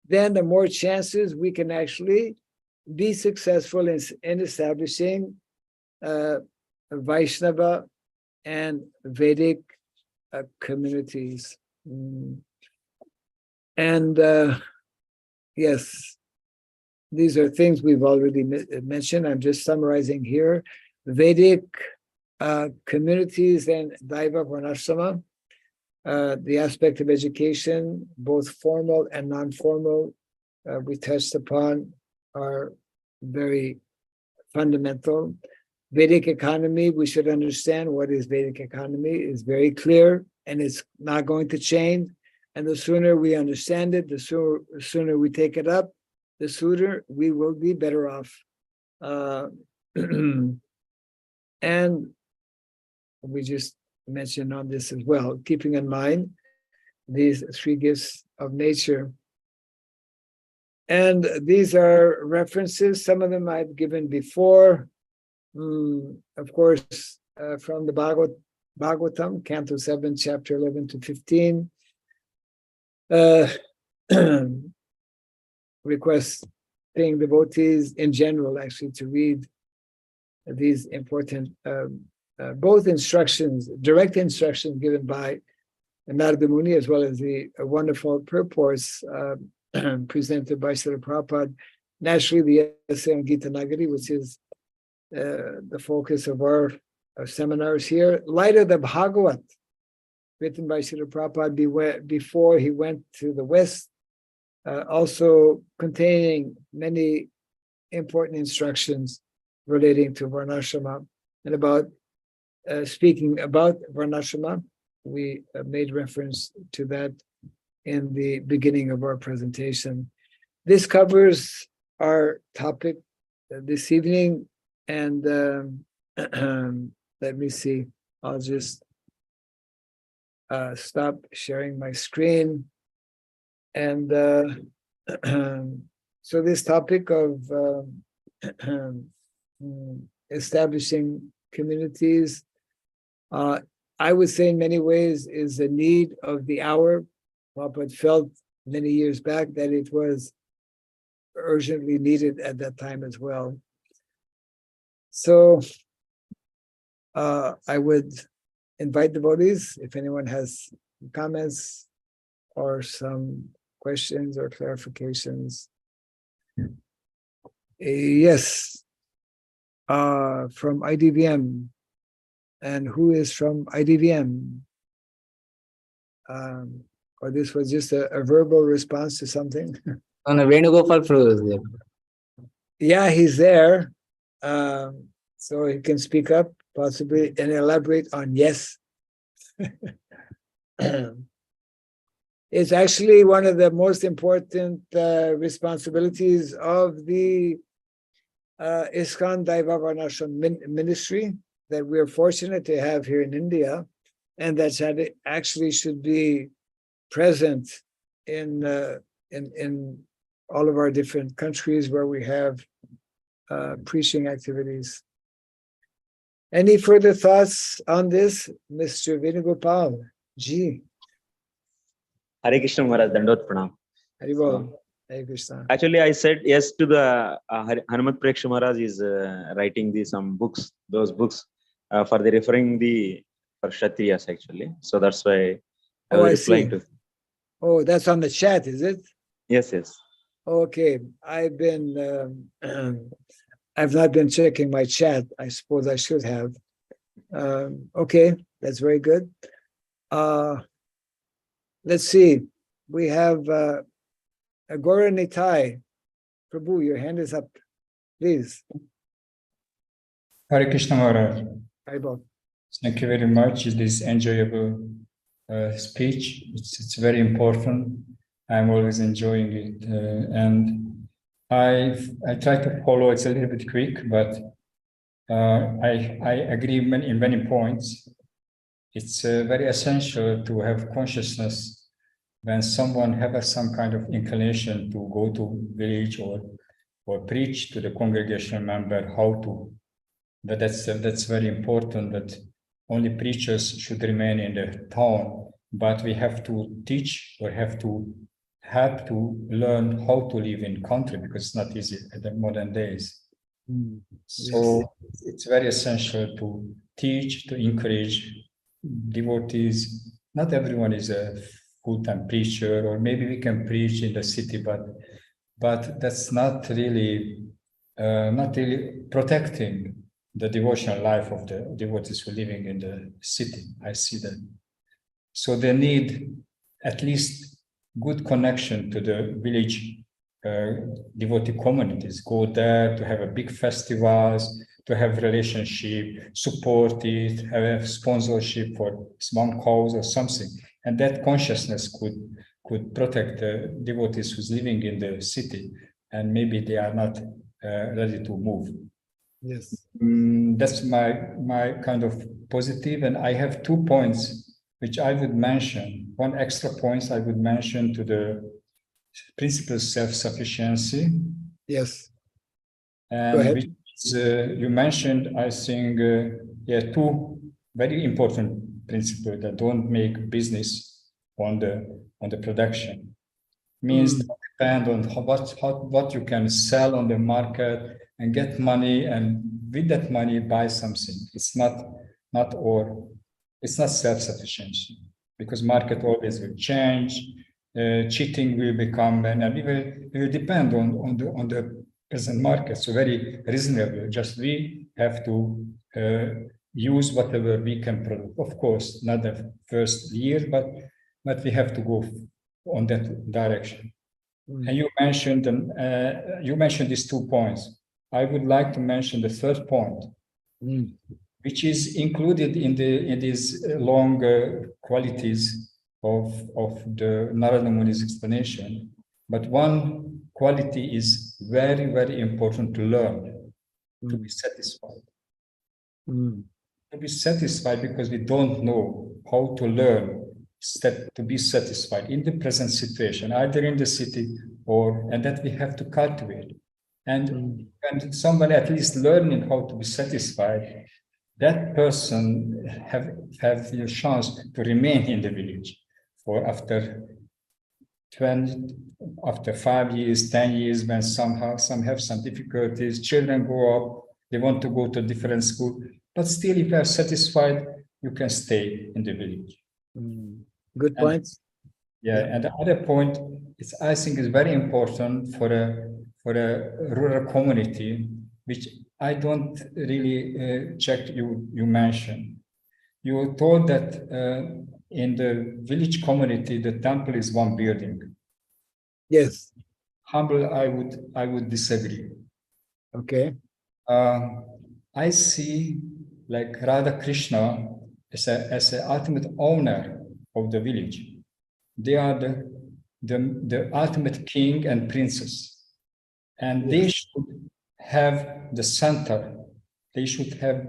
then the more chances we can actually be successful in establishing Vaishnava and Vedic communities. And yes, these are things we've already mentioned. I'm just summarizing here. Vedic communities and Daiva Varnashrama, the aspect of education, both formal and non-formal, we touched upon, are very fundamental. Vedic economy, we should understand what is Vedic economy. Is very clear, and it's not going to change. And the sooner we understand it, the sooner we take it up, the sooner we will be better off. And we just mentioned on this as well, keeping in mind these 3 gifts of nature. And these are references, some of them I've given before. Of course, from the Bhagavatam, Canto 7, chapter 11 to 15. Requesting devotees in general, actually, to read these important, both instructions, direct instructions given by Narada Muni, as well as the wonderful purports presented by Srila Prabhupada. Naturally, the essay on GITA NAGARI, which is the focus of our seminars here. Light of the Bhagavat, written by Srila Prabhupada before he went to the West, also containing many important instructions relating to Varnashrama. And about speaking about Varnashrama, we made reference to that in the beginning of our presentation. This covers our topic this evening, and let me see, I'll just stop sharing my screen. And so this topic of establishing communities, I would say in many ways is a need of the hour. Prabhupada felt many years back that it was urgently needed at that time as well. So I would invite devotees, if anyone has comments or some questions or clarifications. Yes, from IDVM. And who is from IDVM? Or this was just a verbal response to something? On a Venugopal Prabhu. Yeah, he's there. So he can speak up possibly and elaborate on yes. It's actually one of the most important responsibilities of the ISKCON Daiva Varnashram ministry that we're fortunate to have here in India, and that actually should be present in all of our different countries where we have preaching activities. Any further thoughts on this, Mr. Venugopal ji? Hare Krishna Maharaj, Dandot Pranam. Hare Krishna. Actually, I said yes to the Hanumat Preksha Maharaj is writing some books, those books for the referring the for Kshatriyas actually. So that's why I Oh, was I replying see. to. Oh, that's on the chat, is it? Yes, yes. Okay, I've been, I've not been checking my chat. I suppose I should have. Okay, that's very good. Let's see. We have Agora Nitai. Prabhu, your hand is up. Please. Hare Krishna Maharaj. Haribol. Thank you very much. This enjoyable speech. It's very important. I'm always enjoying it, and I try to follow. It's a little bit quick, but I agree in many points. It's very essential to have consciousness when someone has some kind of inclination to go to village or preach to the congregation member how to. That's very important, that only preachers should remain in the town, but we have to teach or have to help to learn how to live in country, because it's not easy at the modern days. So it's very essential to teach, to encourage devotees. Not everyone is a full-time preacher, or maybe we can preach in the city, but that's not really protecting the devotional life of the devotees who are living in the city. I see that. So they need at least good connection to the village devotee communities. Go there to have a big festivals, to have relationship, support it, have a sponsorship for small cause or something. And that consciousness could protect the devotees who's living in the city, and maybe they are not ready to move. Yes. That's my kind of positive, and I have 2 points which I would mention. One extra point I would mention to the principle of self-sufficiency. Yes. And Go ahead. which is, you mentioned, I think, 2 very important principles that don't make business on the production. Means don't depend on what you can sell on the market and get money, and with that money buy something. It's not self-sufficiency, because market always will change. Cheating will become, and we will depend on the present market. So very reasonable. Just we have to use whatever we can produce. Of course, not the first year, but we have to go on that direction. And you mentioned these 2 points. I would like to mention the third point, which is included in these long qualities of the Narada Muni's explanation. But one quality is very, very important to learn, to be satisfied. To be satisfied, because we don't know how to learn to be satisfied in the present situation, either in the city and that we have to cultivate. And when somebody at least learning how to be satisfied, that person have the chance to remain in the village for after 5 years, 10 years, when some have some difficulties, children grow up, they want to go to different school, but still, if you are satisfied, you can stay in the village. Good points. And the other point is, I think, is very important for a rural community, which I don't really check. You mentioned. You told that in the village community, the temple is one building. Yes. Humble, I would disagree. Okay. I see like Radha Krishna as an ultimate owner of the village. They are the ultimate king and princess, and they should have the center. They should have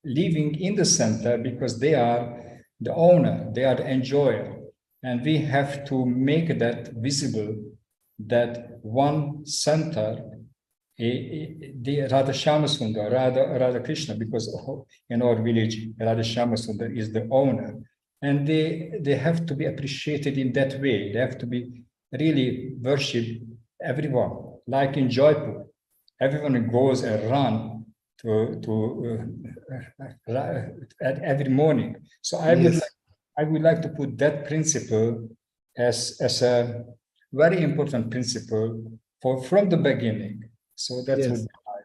living in the center, because they are the owner, they are the enjoyer, and we have to make that visible, that one center, the Radha Shyama Radha Krishna, because in our village, Radha Shyama is the owner. And they have to be appreciated in that way. They have to be really worship everyone. Like in Jaipur, everyone goes and run at every morning. So I would like to put that principle as a very important principle from the beginning. So that Yes. would be my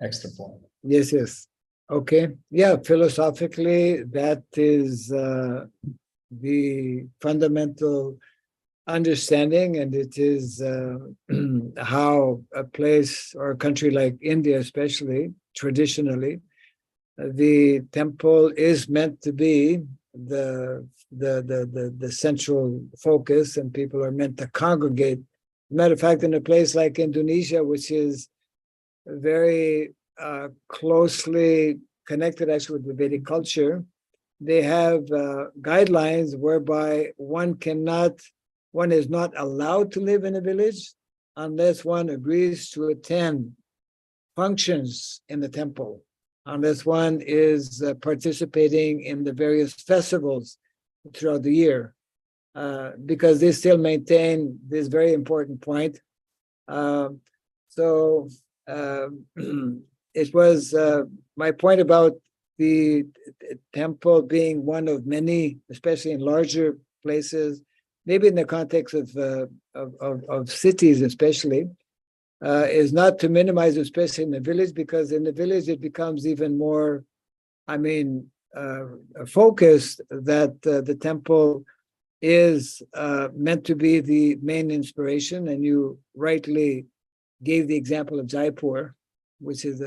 extra point. Yes, yes. Okay. Yeah, philosophically, that is the fundamental understanding, and it is how a place or a country like India, especially traditionally, the temple is meant to be the central focus, and people are meant to congregate. Matter of fact, in a place like Indonesia, which is very closely connected actually with the Vedic culture, they have guidelines whereby one is not allowed to live in a village unless one agrees to attend functions in the temple, unless one is participating in the various festivals throughout the year, because they still maintain this very important point. So it was my point about the temple being one of many, especially in larger places, maybe in the context of cities especially, is not to minimize, especially in the village, because in the village it becomes even more, focused that the temple is meant to be the main inspiration. And you rightly gave the example of Jaipur, which is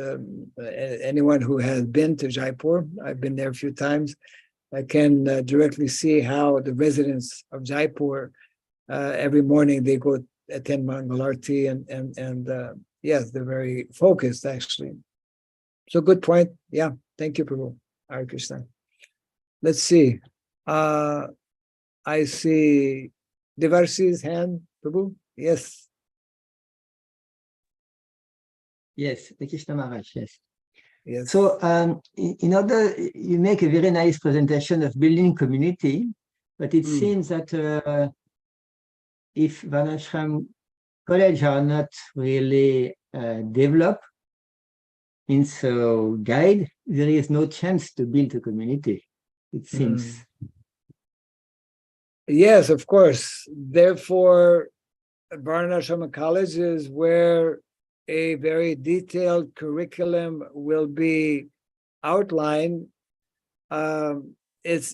anyone who has been to Jaipur, I've been there a few times, I can directly see how the residents of Jaipur, every morning they go attend Mangalarti, and yes, they're very focused actually. So good point. Yeah, thank you, Prabhu. Hare Krishna. Let's see. I see Devarsi's hand, Prabhu. Yes. Yes, Krishna Maharaj, yes. Yes. So in order, you make a very nice presentation of building community, but it seems that if Varnashram college are not really developed in so guide, there is no chance to build a community, it seems. Yes, of course. Therefore, Varnashram College is where a very detailed curriculum will be outlined. It's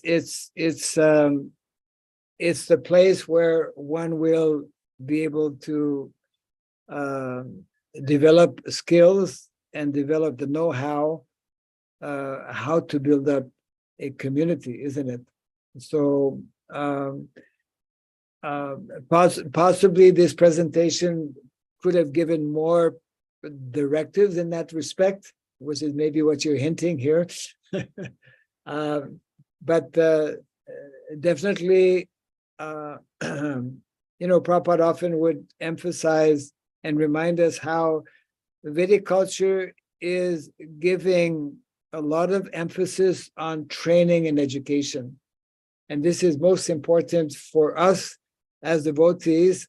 the place where one will be able to develop skills and develop the know-how, how to build up a community, isn't it? So possibly this presentation could have given more directives in that respect, which is maybe what you're hinting here. But definitely, Prabhupada often would emphasize and remind us how Vedic culture is giving a lot of emphasis on training and education. And this is most important for us as devotees.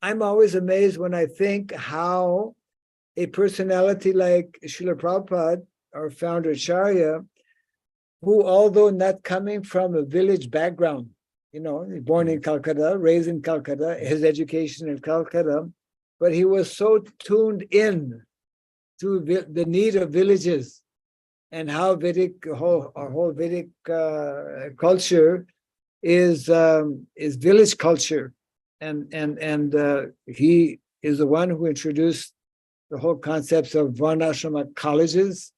I'm always amazed when I think how a personality like Srila Prabhupada, our founder Acharya, who, although not coming from a village background, born in Calcutta, raised in Calcutta, his education in Calcutta, but he was so tuned in to the need of villages and how our whole Vedic culture is village culture, and he is the one who introduced the whole concepts of Varnashrama colleges,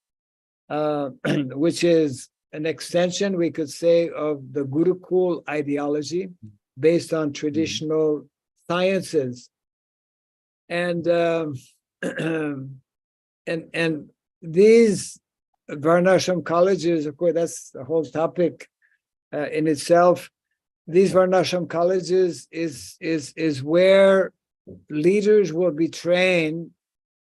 which is an extension, we could say, of the Gurukul ideology based on traditional sciences. And and these Varnashram colleges, of course, that's the whole topic in itself. These Varnashram colleges is where leaders will be trained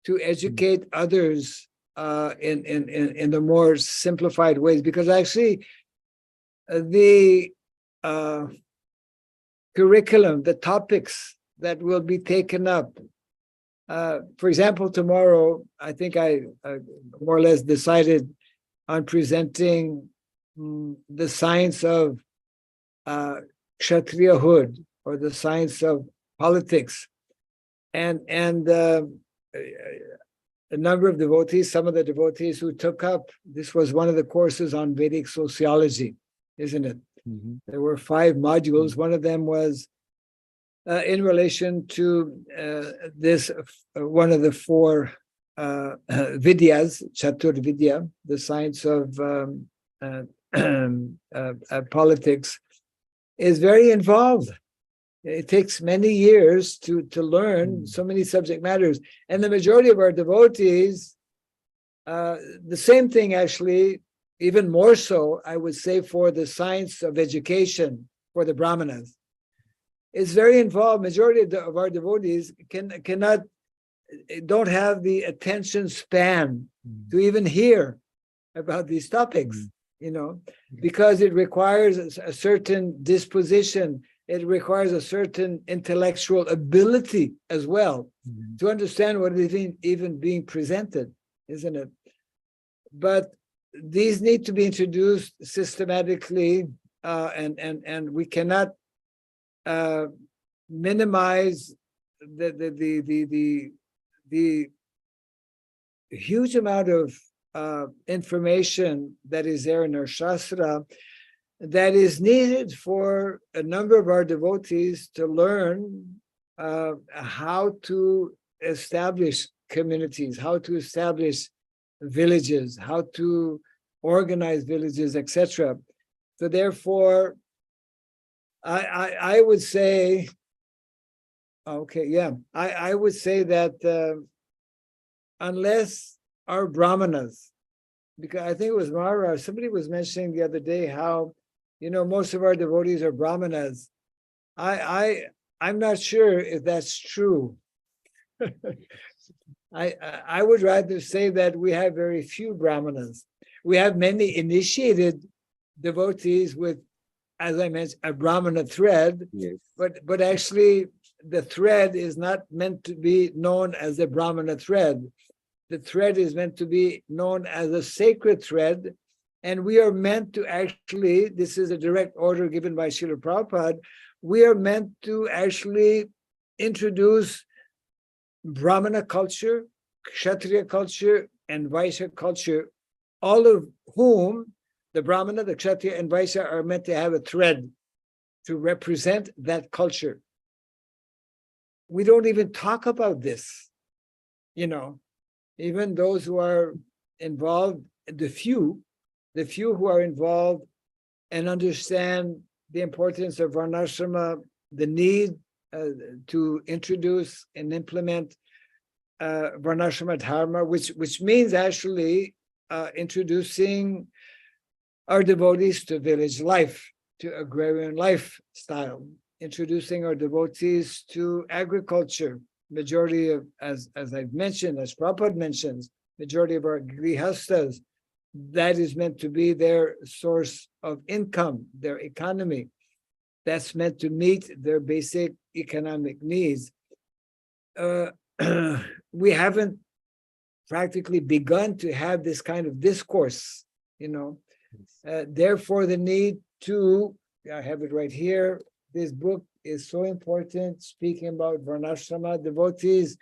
to educate others in the more simplified ways, because actually the curriculum, the topics that will be taken up For example, tomorrow, I think I more or less decided on presenting the science of Kshatriyahood, or the science of politics. And a number of devotees, some of the devotees who took up, this was one of the courses on Vedic sociology, isn't it? There were 5 modules. One of them was in relation to this, one of the 4 vidyas, Chatur Vidya, the science of politics, is very involved. It takes many years to learn so many subject matters. And the majority of our devotees, the same thing actually, even more so, I would say, for the science of education, for the Brahmanas. It's very involved. Majority of our devotees don't have the attention span to even hear about these topics, because it requires a certain disposition. It requires a certain intellectual ability as well to understand what is even being presented, isn't it? But these need to be introduced systematically, and we cannot minimize the huge amount of information that is there in our Shastra that is needed for a number of our devotees to learn how to establish communities, how to establish villages, how to organize villages, etc. So therefore, I would say, I would say that unless our Brahmanas, because I think it was Maharaj, somebody was mentioning the other day how, most of our devotees are Brahmanas. I'm not sure if that's true. I would rather say that we have very few Brahmanas. We have many initiated devotees with, as I mentioned, a Brahmana thread, Yes. but actually the thread is not meant to be known as a Brahmana thread. The thread is meant to be known as a sacred thread, and we are meant to actually, this is a direct order given by Srila Prabhupada, we are meant to actually introduce Brahmana culture, Kshatriya culture, and Vaishya culture, all of whom, the Brahmana, the Kshatriya, and Vaishya, are meant to have a thread to represent that culture. We don't even talk about this, even those who are involved, the few who are involved and understand the importance of Varnashrama, the need to introduce and implement Varnashrama Dharma, which means actually introducing our devotees to village life, to agrarian lifestyle, introducing our devotees to agriculture. Majority of, as I've mentioned, as Prabhupada mentions, majority of our grihastas, that is meant to be their source of income, their economy. That's meant to meet their basic economic needs. We haven't practically begun to have this kind of discourse, therefore the need to, I have it right here, this book is so important, speaking about Varnashrama devotees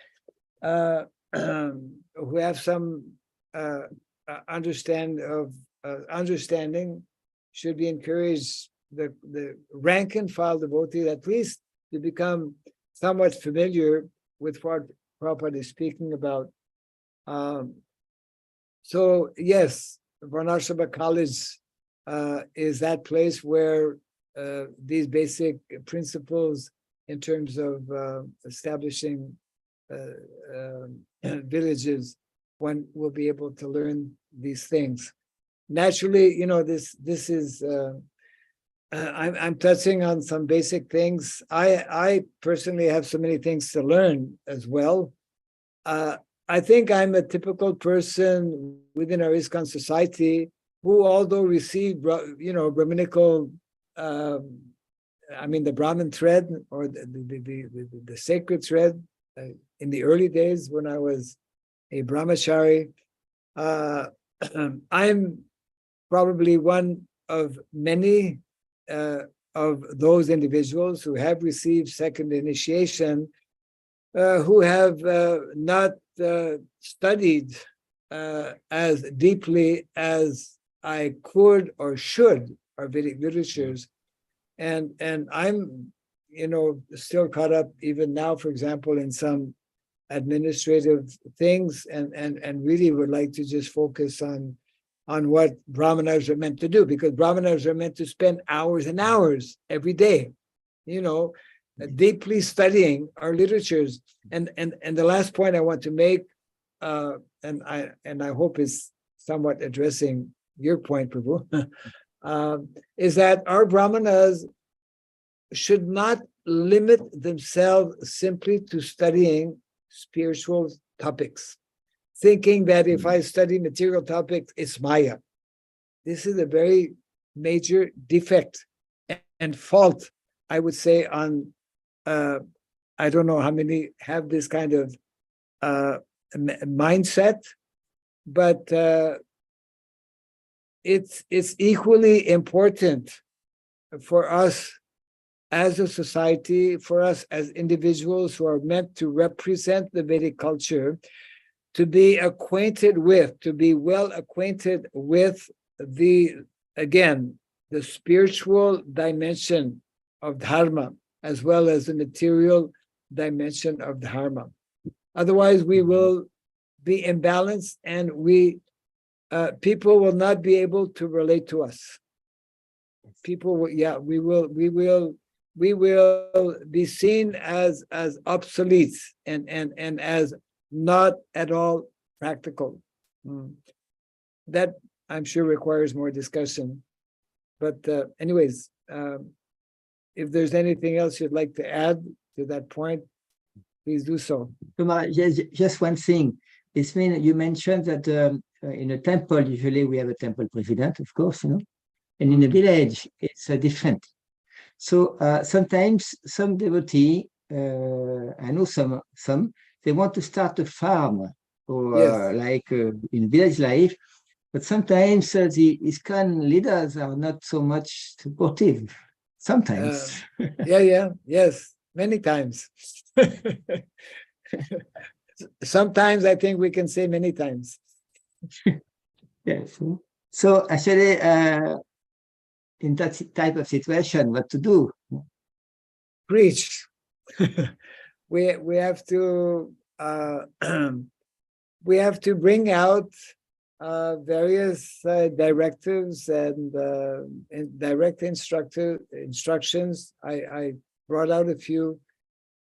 who have some understanding should be encouraged, the rank and file devotee at least to become somewhat familiar with what Prabhupada is speaking about. So yes, Varnashrama College is that place where these basic principles in terms of establishing villages, one will be able to learn these things. Naturally, this is, I'm touching on some basic things. I personally have so many things to learn as well. I think I'm a typical person within our ISKCON society who, although received, Brahminical, the Brahmin thread or the sacred thread, in the early days when I was a brahmachari, I'm probably one of many of those individuals who have received second initiation, who have not studied as deeply as I could or should our Vedic literatures, and I'm still caught up even now, for example, in some administrative things, and really would like to just focus on what brahmanas are meant to do, because brahmanas are meant to spend hours and hours every day, deeply studying our literatures. And the last point I want to make, and I hope is somewhat addressing your point, Prabhu, is that our brahmanas should not limit themselves simply to studying spiritual topics, thinking that if I study material topics, it's Maya. This is a very major defect and fault, I would say, on, I don't know how many have this kind of mindset, but it's equally important for us as a society, for us as individuals who are meant to represent the Vedic culture, to be well acquainted with the spiritual dimension of dharma, as well as the material dimension of dharma. Otherwise, we will be imbalanced, and people will not be able to relate to us. People will, we will be seen as obsolete and as not at all practical. That, I'm sure, requires more discussion. But anyways, if there's anything else you'd like to add to that point, please do so. Just one thing. This means you mentioned that in a temple, usually we have a temple president, of course, and in a village, it's different. So sometimes some devotee, I know some, they want to start a farm or Yes. like in village life, but sometimes the ISKCON leaders are not so much supportive. Sometimes. Yes, many times. Sometimes I think we can say many times. Yes. So actually, in that type of situation, what to do? Preach. we have to we have to bring out various directives and direct instructions. I brought out a few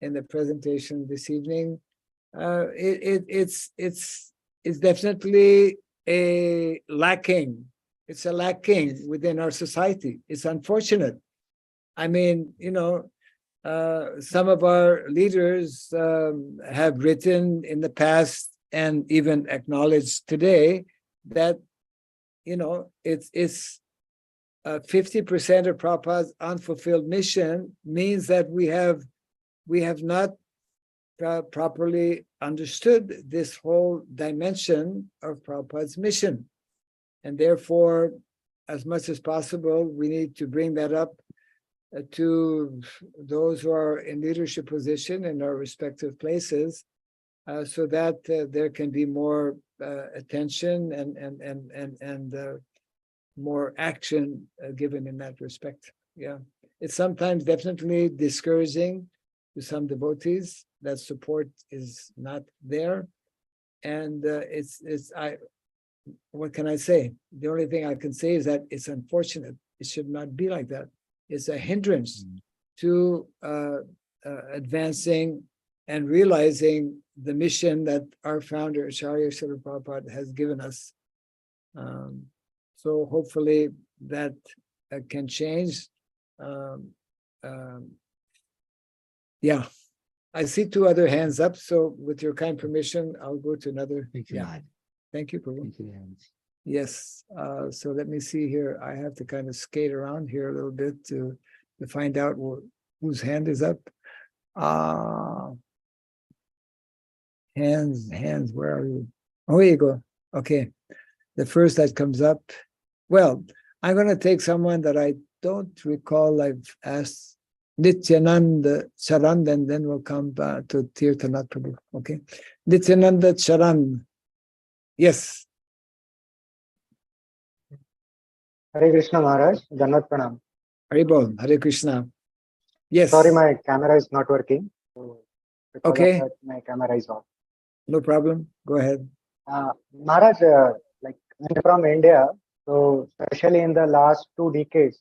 in the presentation this evening. It's definitely a lacking. It's a lacking within our society. It's unfortunate. I mean, some of our leaders have written in the past and even acknowledged today that, it's 50% of Prabhupada's unfulfilled mission means that we have not properly understood this whole dimension of Prabhupada's mission. And therefore, as much as possible, we need to bring that up to those who are in leadership position in our respective places, so that there can be more attention and more action given in that respect. Yeah, it's sometimes definitely discouraging to some devotees that support is not there, and what can I say? The only thing I can say is that it's unfortunate. It should not be like that. It's a hindrance to advancing and realizing the mission that our founder, Acharya Srila Prabhupada, has given us. So hopefully that can change. Yeah, I see two other hands up. So with your kind permission, I'll go to another. Thank you, Maharaj. Thank you, Prabhu. Thank you very much. Yes, so let me see here. I have to kind of skate around here a little bit to find out whose hand is up. Hands, where are you? Oh, here you go. Okay. The first that comes up. Well, I'm going to take someone that I don't recall I've asked, Nityananda Charan, and then we'll come back to Tirthanath Prabhu. Okay. Nityananda Charan. Yes. Hare Krishna Maharaj, Dhanvat Pranam. Haribol, Hare Krishna. Yes. Sorry, my camera is not working. So because Okay. of that, my camera is off. No problem. Go ahead. Maharaj, like I'm from India, so especially in the last 2 decades,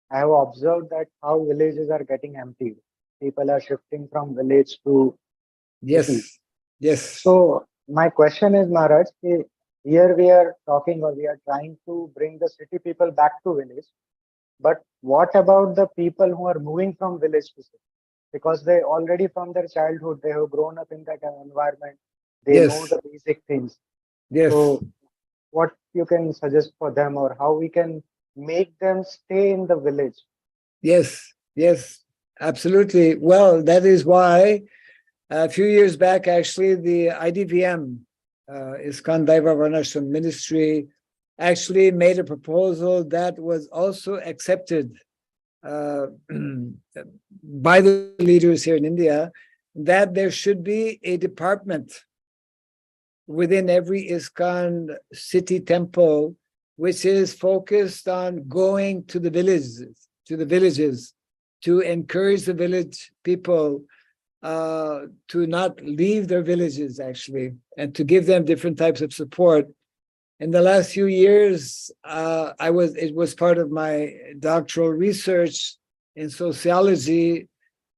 I have observed that how villages are getting emptied. People are shifting from village to city. Yes. Yes. So my question is, Maharaj, here we are talking or we are trying to bring the city people back to village. But what about the people who are moving from village to city? Because they already from their childhood, they have grown up in that environment. They know Yes. the basic things. Yes. So what you can suggest for them or how we can make them stay in the village? Yes. Yes. Absolutely. Well, that is why a few years back, actually, the IDVM, ISKCON Daiva Varnashram Ministry, actually made a proposal that was also accepted by the leaders here in India, that there should be a department within every ISKCON city temple, which is focused on going to the villages, to encourage the village people to not leave their villages, actually, and to give them different types of support. In the last few years, it was part of my doctoral research in sociology.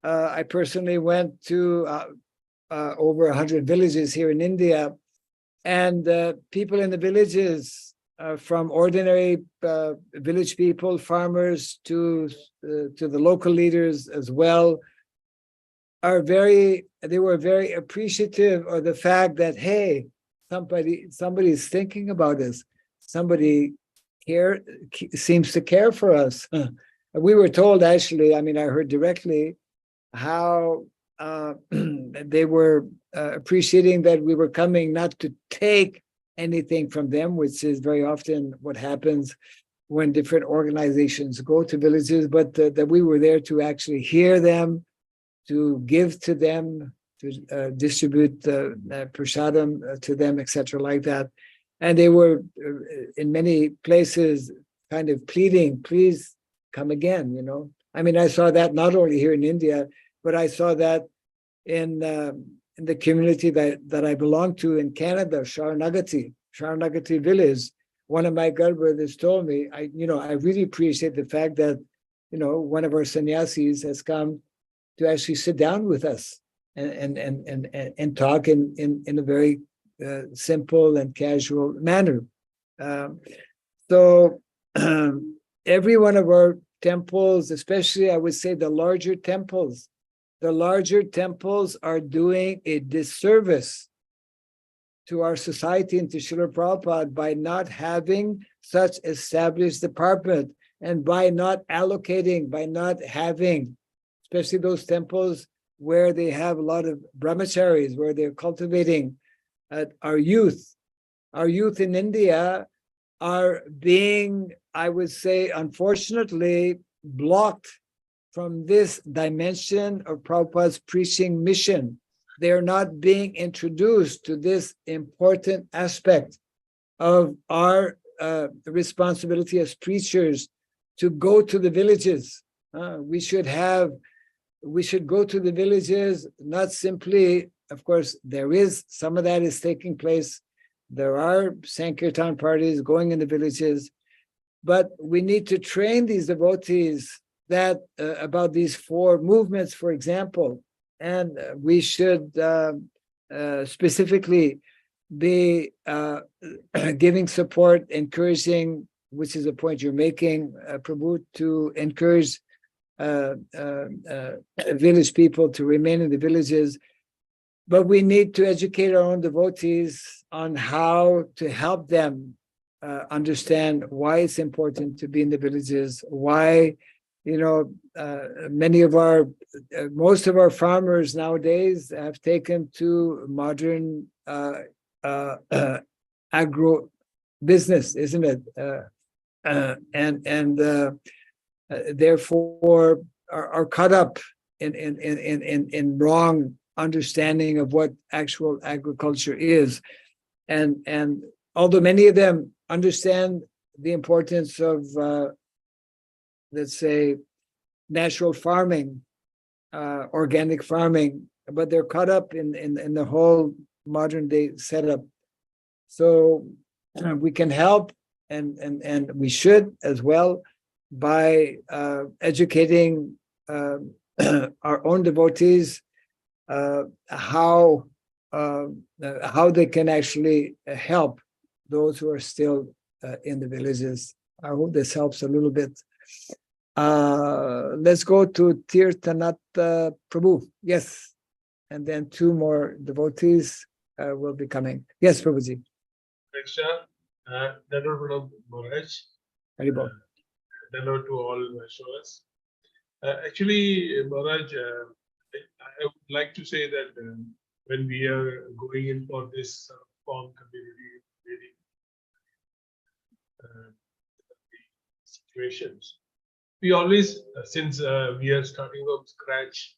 I personally went to over 100 villages here in India, and people in the villages, from ordinary village people, farmers, to the local leaders as well, they were very appreciative of the fact that, hey, somebody's thinking about us. Somebody seems to care for us. We were told, actually, I mean, I heard directly how they were appreciating that we were coming not to take anything from them, which is very often what happens when different organizations go to villages, but that we were there to actually hear them, to give to them, to distribute prasadam to them, etc., like that. And they were, in many places, kind of pleading, please come again, I mean, I saw that not only here in India, but I saw that in the community that I belong to in Canada, Sharanagati village. One of my godbrothers told me, I really appreciate the fact that, one of our sannyasis has come to actually sit down with us and talk in a very simple and casual manner. So every one of our temples, especially I would say the larger temples are doing a disservice to our society and to Srila Prabhupada by not having such established department, and by not allocating, by not having, especially those temples where they have a lot of brahmacharis, where they're cultivating our youth. Our youth in India are being, I would say, unfortunately, blocked from this dimension of Prabhupada's preaching mission. They are not being introduced to this important aspect of our responsibility as preachers to go to the villages. We should go to the villages, not simply, of course, some of that is taking place. There are Sankirtan parties going in the villages, but we need to train these devotees that about these four movements, for example, and we should specifically be giving support, encouraging, which is a point you're making, Prabhu, to encourage village people to remain in the villages. But we need to educate our own devotees on how to help them understand why it's important to be in the villages, why many of most of our farmers nowadays have taken to modern agro business, isn't it? And therefore are caught up in wrong understanding of what actual agriculture is. And although many of them understand the importance of, let's say, natural farming, organic farming, but they're caught up in the whole modern day setup. So we can help, and we should as well, by educating our own devotees how they can actually help those who are still in the villages. I hope this helps a little bit. Let's go to Tirthanath Prabhu. Yes, and then two more devotees will be coming. Yes, Prabhuji. Krishna, Dandavat Maharaj. Haribol. Dandavat to all Vaishnavas. Actually, Maharaj, I would like to say that when we are going in for this farm community situations, we always, since we are starting from scratch,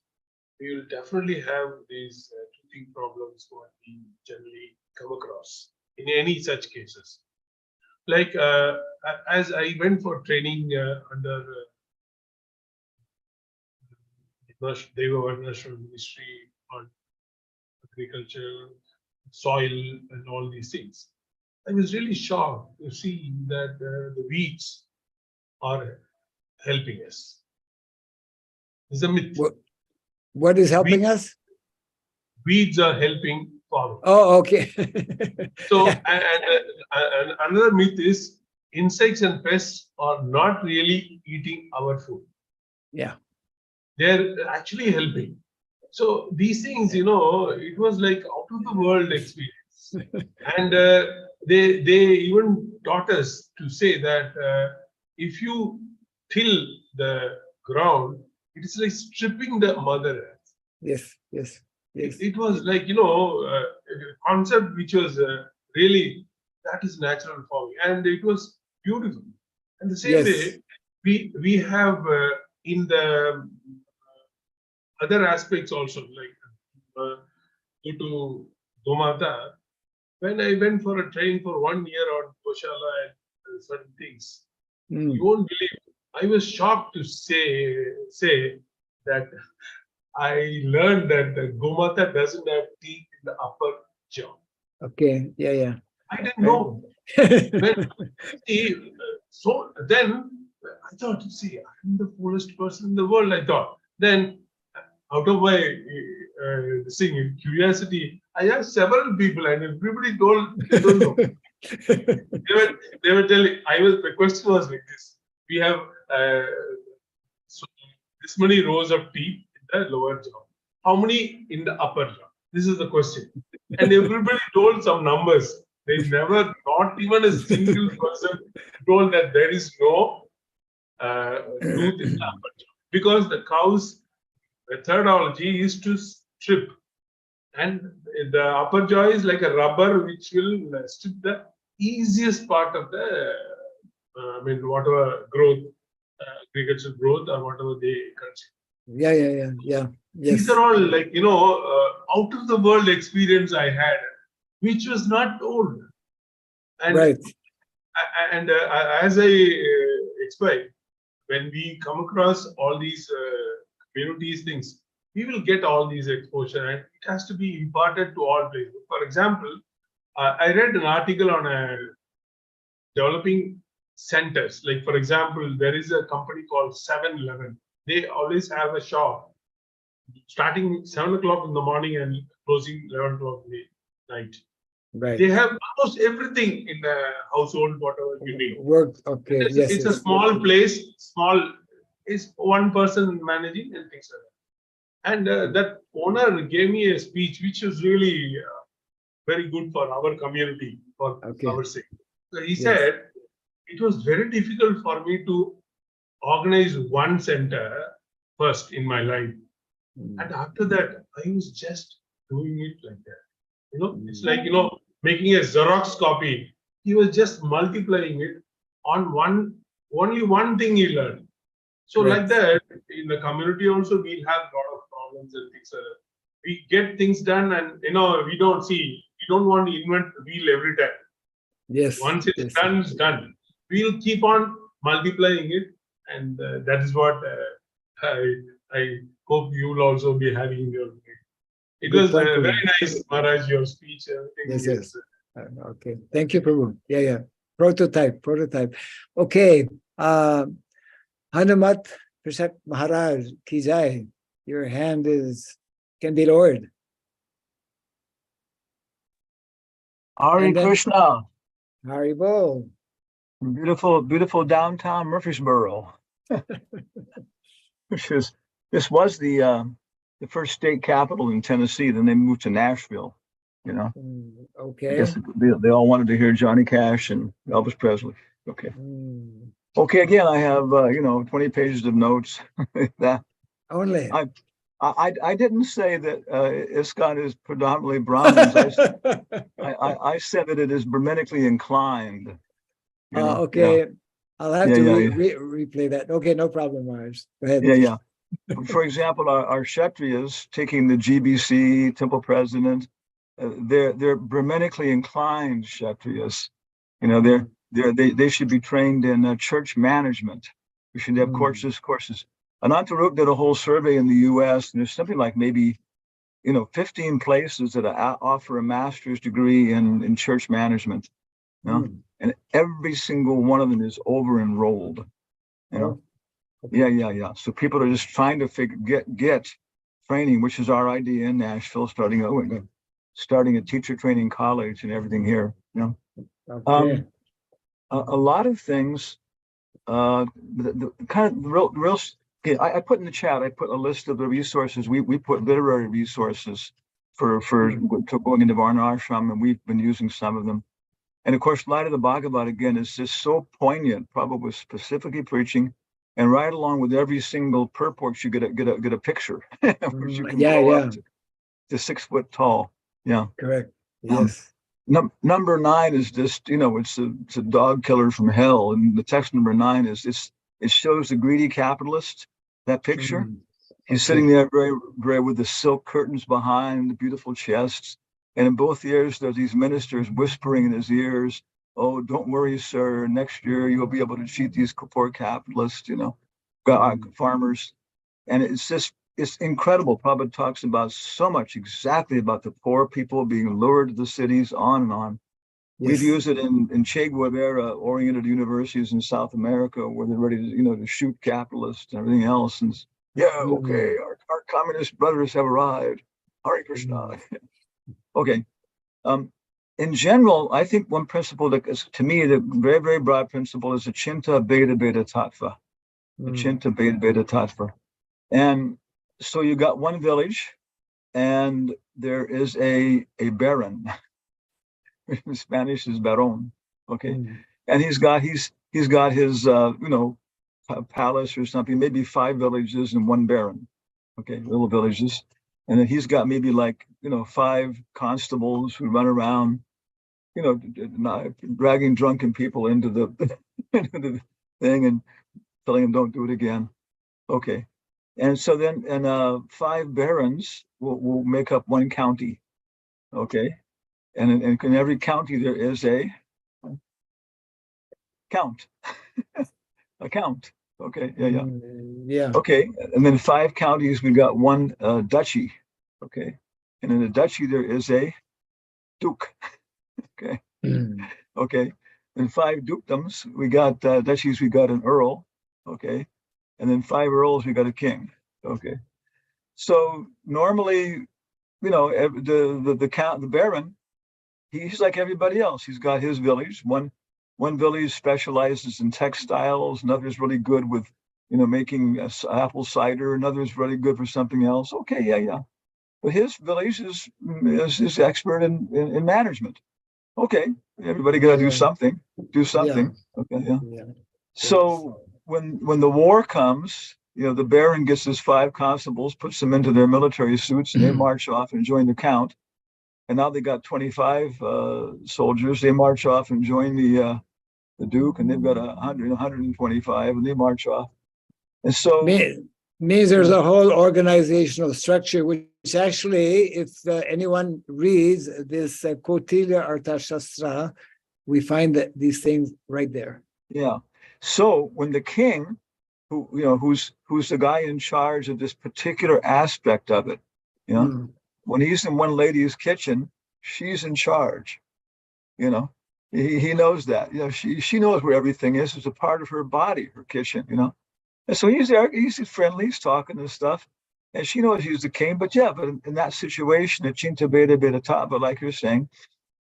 we will definitely have these teething problems what we generally come across in any such cases. Like as I went for training under Deva Varnashram Ministry on agriculture, soil, and all these things, I was really shocked to see that the weeds are helping us. It's a myth. What is helping us? Weeds are helping farmers. Oh, okay. So, and another myth is insects and pests are not really eating our food. Yeah. They're actually helping. So these things, it was like out of the world experience. And they even taught us to say that if you till the ground, it is like stripping the mother earth. Yes. It was like, a concept which was really, that is natural farming. And it was beautiful. And the same way, we have in the other aspects also, like due to Gomata, when I went for a training for 1 year on Goshala and certain things, you won't believe, I was shocked to say that I learned that the Gomata doesn't have teeth in the upper jaw. Okay. Yeah. I didn't know. So then I thought, I'm the foolest person in the world, I thought. Then out of my curiosity, I asked several people and everybody told they don't know. they were telling, the question was like this. We have so this many rows of teeth in the lower jaw. How many in the upper jaw? This is the question. And everybody told some numbers. They never, not even a single person told that there is no tooth in the upper jaw. Because the cow's methodology is to strip. And the upper jaw is like a rubber which will strip the easiest part of the, whatever growth, agricultural growth or whatever they consume. Yeah. Yes. These are all like, out of the world experience I had, which was not told. And, right. And as I explained, when we come across all these communities things, we will get all these exposure and it has to be imparted to all places. For example, I read an article on developing centers. Like, for example, there is a company called 7-Eleven. They always have a shop starting 7 o'clock in the morning and closing 11 o'clock in the night. Right. They have almost everything in the household, whatever you need. Work. Okay. It's a small place, is one person managing and things like that. And that owner gave me a speech which was really very good for our community, for our sake. So he said, it was very difficult for me to organize one center first in my life. Mm. And after that, I was just doing it like that. It's like, making a Xerox copy. He was just multiplying it on only one thing he learned. So like that, in the community also, we have a lot of problems and things like that. We get things done and, we don't want to invent the wheel every time. Yes. Once it's yes. done, it's done. We'll keep on multiplying it. And that is what I hope you will also be having in your. It Good was point, very Prabhu. nice, Maharaj, your speech. Everything Yes, is, yes. Okay. Thank you, Prabhu. Yeah. Prototype. Okay. Hanumat Prasad Maharaj ki jai. Your hand can be lowered. Hare And then- Krishna, Haribol. beautiful downtown Murfreesboro, this was the first state capital in Tennessee. Then they moved to Nashville. I Okay. guess they all wanted to hear Johnny Cash and Elvis Presley. Okay. Okay. Again, I have 20 pages of notes. that Only. I didn't say that ISKCON is predominantly Brahmins. I said that it is Brahminically inclined. Okay. Yeah. I'll have to replay that. Okay, no problem, Maharaj. Go ahead. Yeah. For example, our Kshatriyas taking the GBC temple president, they're Brahminically inclined Kshatriyas. They should be trained in church management. We should have courses. Anantaruk did a whole survey in the U.S. and there's something like maybe 15 places that offer a master's degree in church management. And every single one of them is over enrolled. Yeah. So people are just trying to get training, which is our idea in Nashville, starting a teacher training college and everything here. Okay. A lot of things. The kind of real. Okay, I put in the chat. I put a list of the resources. We put literary resources for going into Varna Ashram, and we've been using some of them. And of course, Light of the Bhagavad again is just so poignant. Prabhupada was specifically preaching, and right along with every single purport, you get a picture. Which you can grow up to 6 foot tall. Yeah, correct. Yes. Number 9 is just it's a dog killer from hell, and the text number 9 is it shows the greedy capitalist. That picture, he's sitting there very with the silk curtains behind, the beautiful chests. And in both ears, there's these ministers whispering in his ears, "Oh, don't worry, sir. Next year, you'll be able to cheat these poor capitalists, farmers." And it's incredible. Prabhupada talks about so much exactly about the poor people being lured to the cities, on and on. Yes. We've used it in Che Guevara-oriented universities in South America, where they're ready to shoot capitalists and everything else. And okay, our communist brothers have arrived. Hare Krishna. Okay. In general, I think one principle that is, to me, the very, very broad principle is Achinta Beta Beta Tattva. Achinta Beta Beta Tattva. And so you got one village, and there is a baron. In Spanish is baron. Okay. And he's got his palace or something, maybe 5 villages and 1 baron. Okay, little villages. And then he's got maybe 5 constables who run around, dragging drunken people into the thing and telling them don't do it again. Okay. And so then 5 barons will make up 1 county. Okay. And in every county there is a count. A count. Okay. Yeah. Okay. And then 5 counties, we got 1 duchy. Okay. And in the duchy, there is a duke. Okay. Okay. And 5 dukedoms, we got duchies, we got an earl. Okay. And then 5 earls, we got a king. Okay. So normally, the baron, he's like everybody else. He's got his village. One village specializes in textiles. Another's really good with, making apple cider. Another's really good for something else. Okay, yeah. But his village is expert in management. Okay, everybody got to do something. Yeah. Okay, yeah. So when the war comes, the Baron gets his 5 constables, puts them into their military suits, and they march off and join the Count. And now they got 25 soldiers. They march off and join the Duke, and they've got 125, and they march off. And so means there's a whole organizational structure, which actually, if anyone reads this Kautilya Arthashastra, we find that these things right there. Yeah. So when the king, who's the guy in charge of this particular aspect of it, when he's in one lady's kitchen, she's in charge. He knows that. She knows where everything is. It's a part of her body, her kitchen. And so he's there. He's friendly. He's talking and stuff, and she knows he's the king. But in that situation, at Cinta Beta Tava, like you're saying,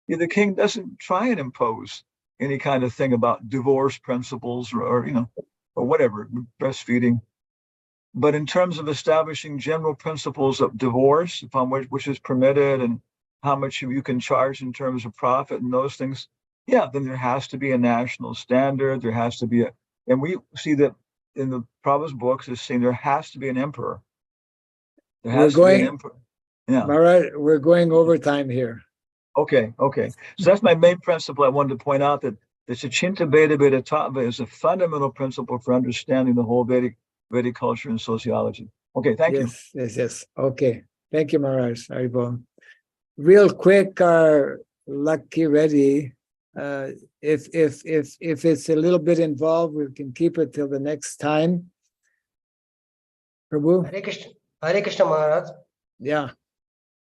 the king doesn't try and impose any kind of thing about divorce principles or whatever, breastfeeding. But in terms of establishing general principles of divorce, upon which is permitted and how much you can charge in terms of profit and those things, then there has to be a national standard. There has to be and we see that in the Prabhupada's books is saying there has to be an emperor. There has to be an emperor. Yeah. Maharaj, we're going over time here. Okay. So that's my main principle. I wanted to point out that the Sachinta Beta Beta Tattva is a fundamental principle for understanding the whole Vedic culture and sociology. Okay, thank you. Yes. Okay. Thank you, Maharaj. Haribol. Real quick, our Lucky Reddy. If it's a little bit involved, we can keep it till the next time. Prabhu? Hare Krishna Maharaj. Yeah.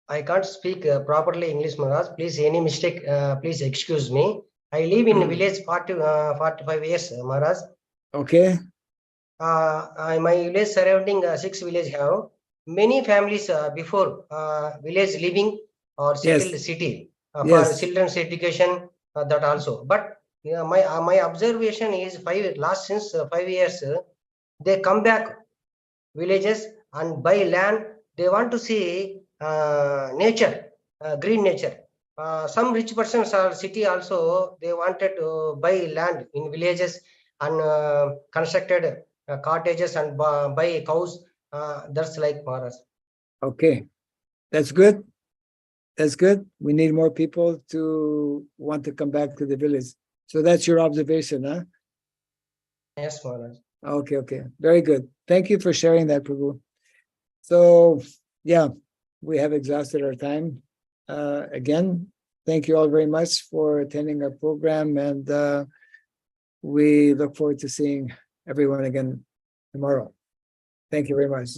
I can't speak properly English, Maharaj. Please, any mistake, please excuse me. I live in village 45 years, Maharaj. Okay. My village surrounding 6 villages have many families before village living or settled city for children's education. That also, but my observation is since 5 years, they come back villages and buy land. They want to see nature, green nature. Some rich persons or city also, they wanted to buy land in villages and constructed cottages and buy cows. That's like Maharaj. Okay, that's good. That's good. We need more people to want to come back to the village. So that's your observation, huh? Yes, Maharaj. Okay. Very good. Thank you for sharing that, Prabhu. So, we have exhausted our time. Again, thank you all very much for attending our program, and we look forward to seeing everyone again tomorrow. Thank you very much.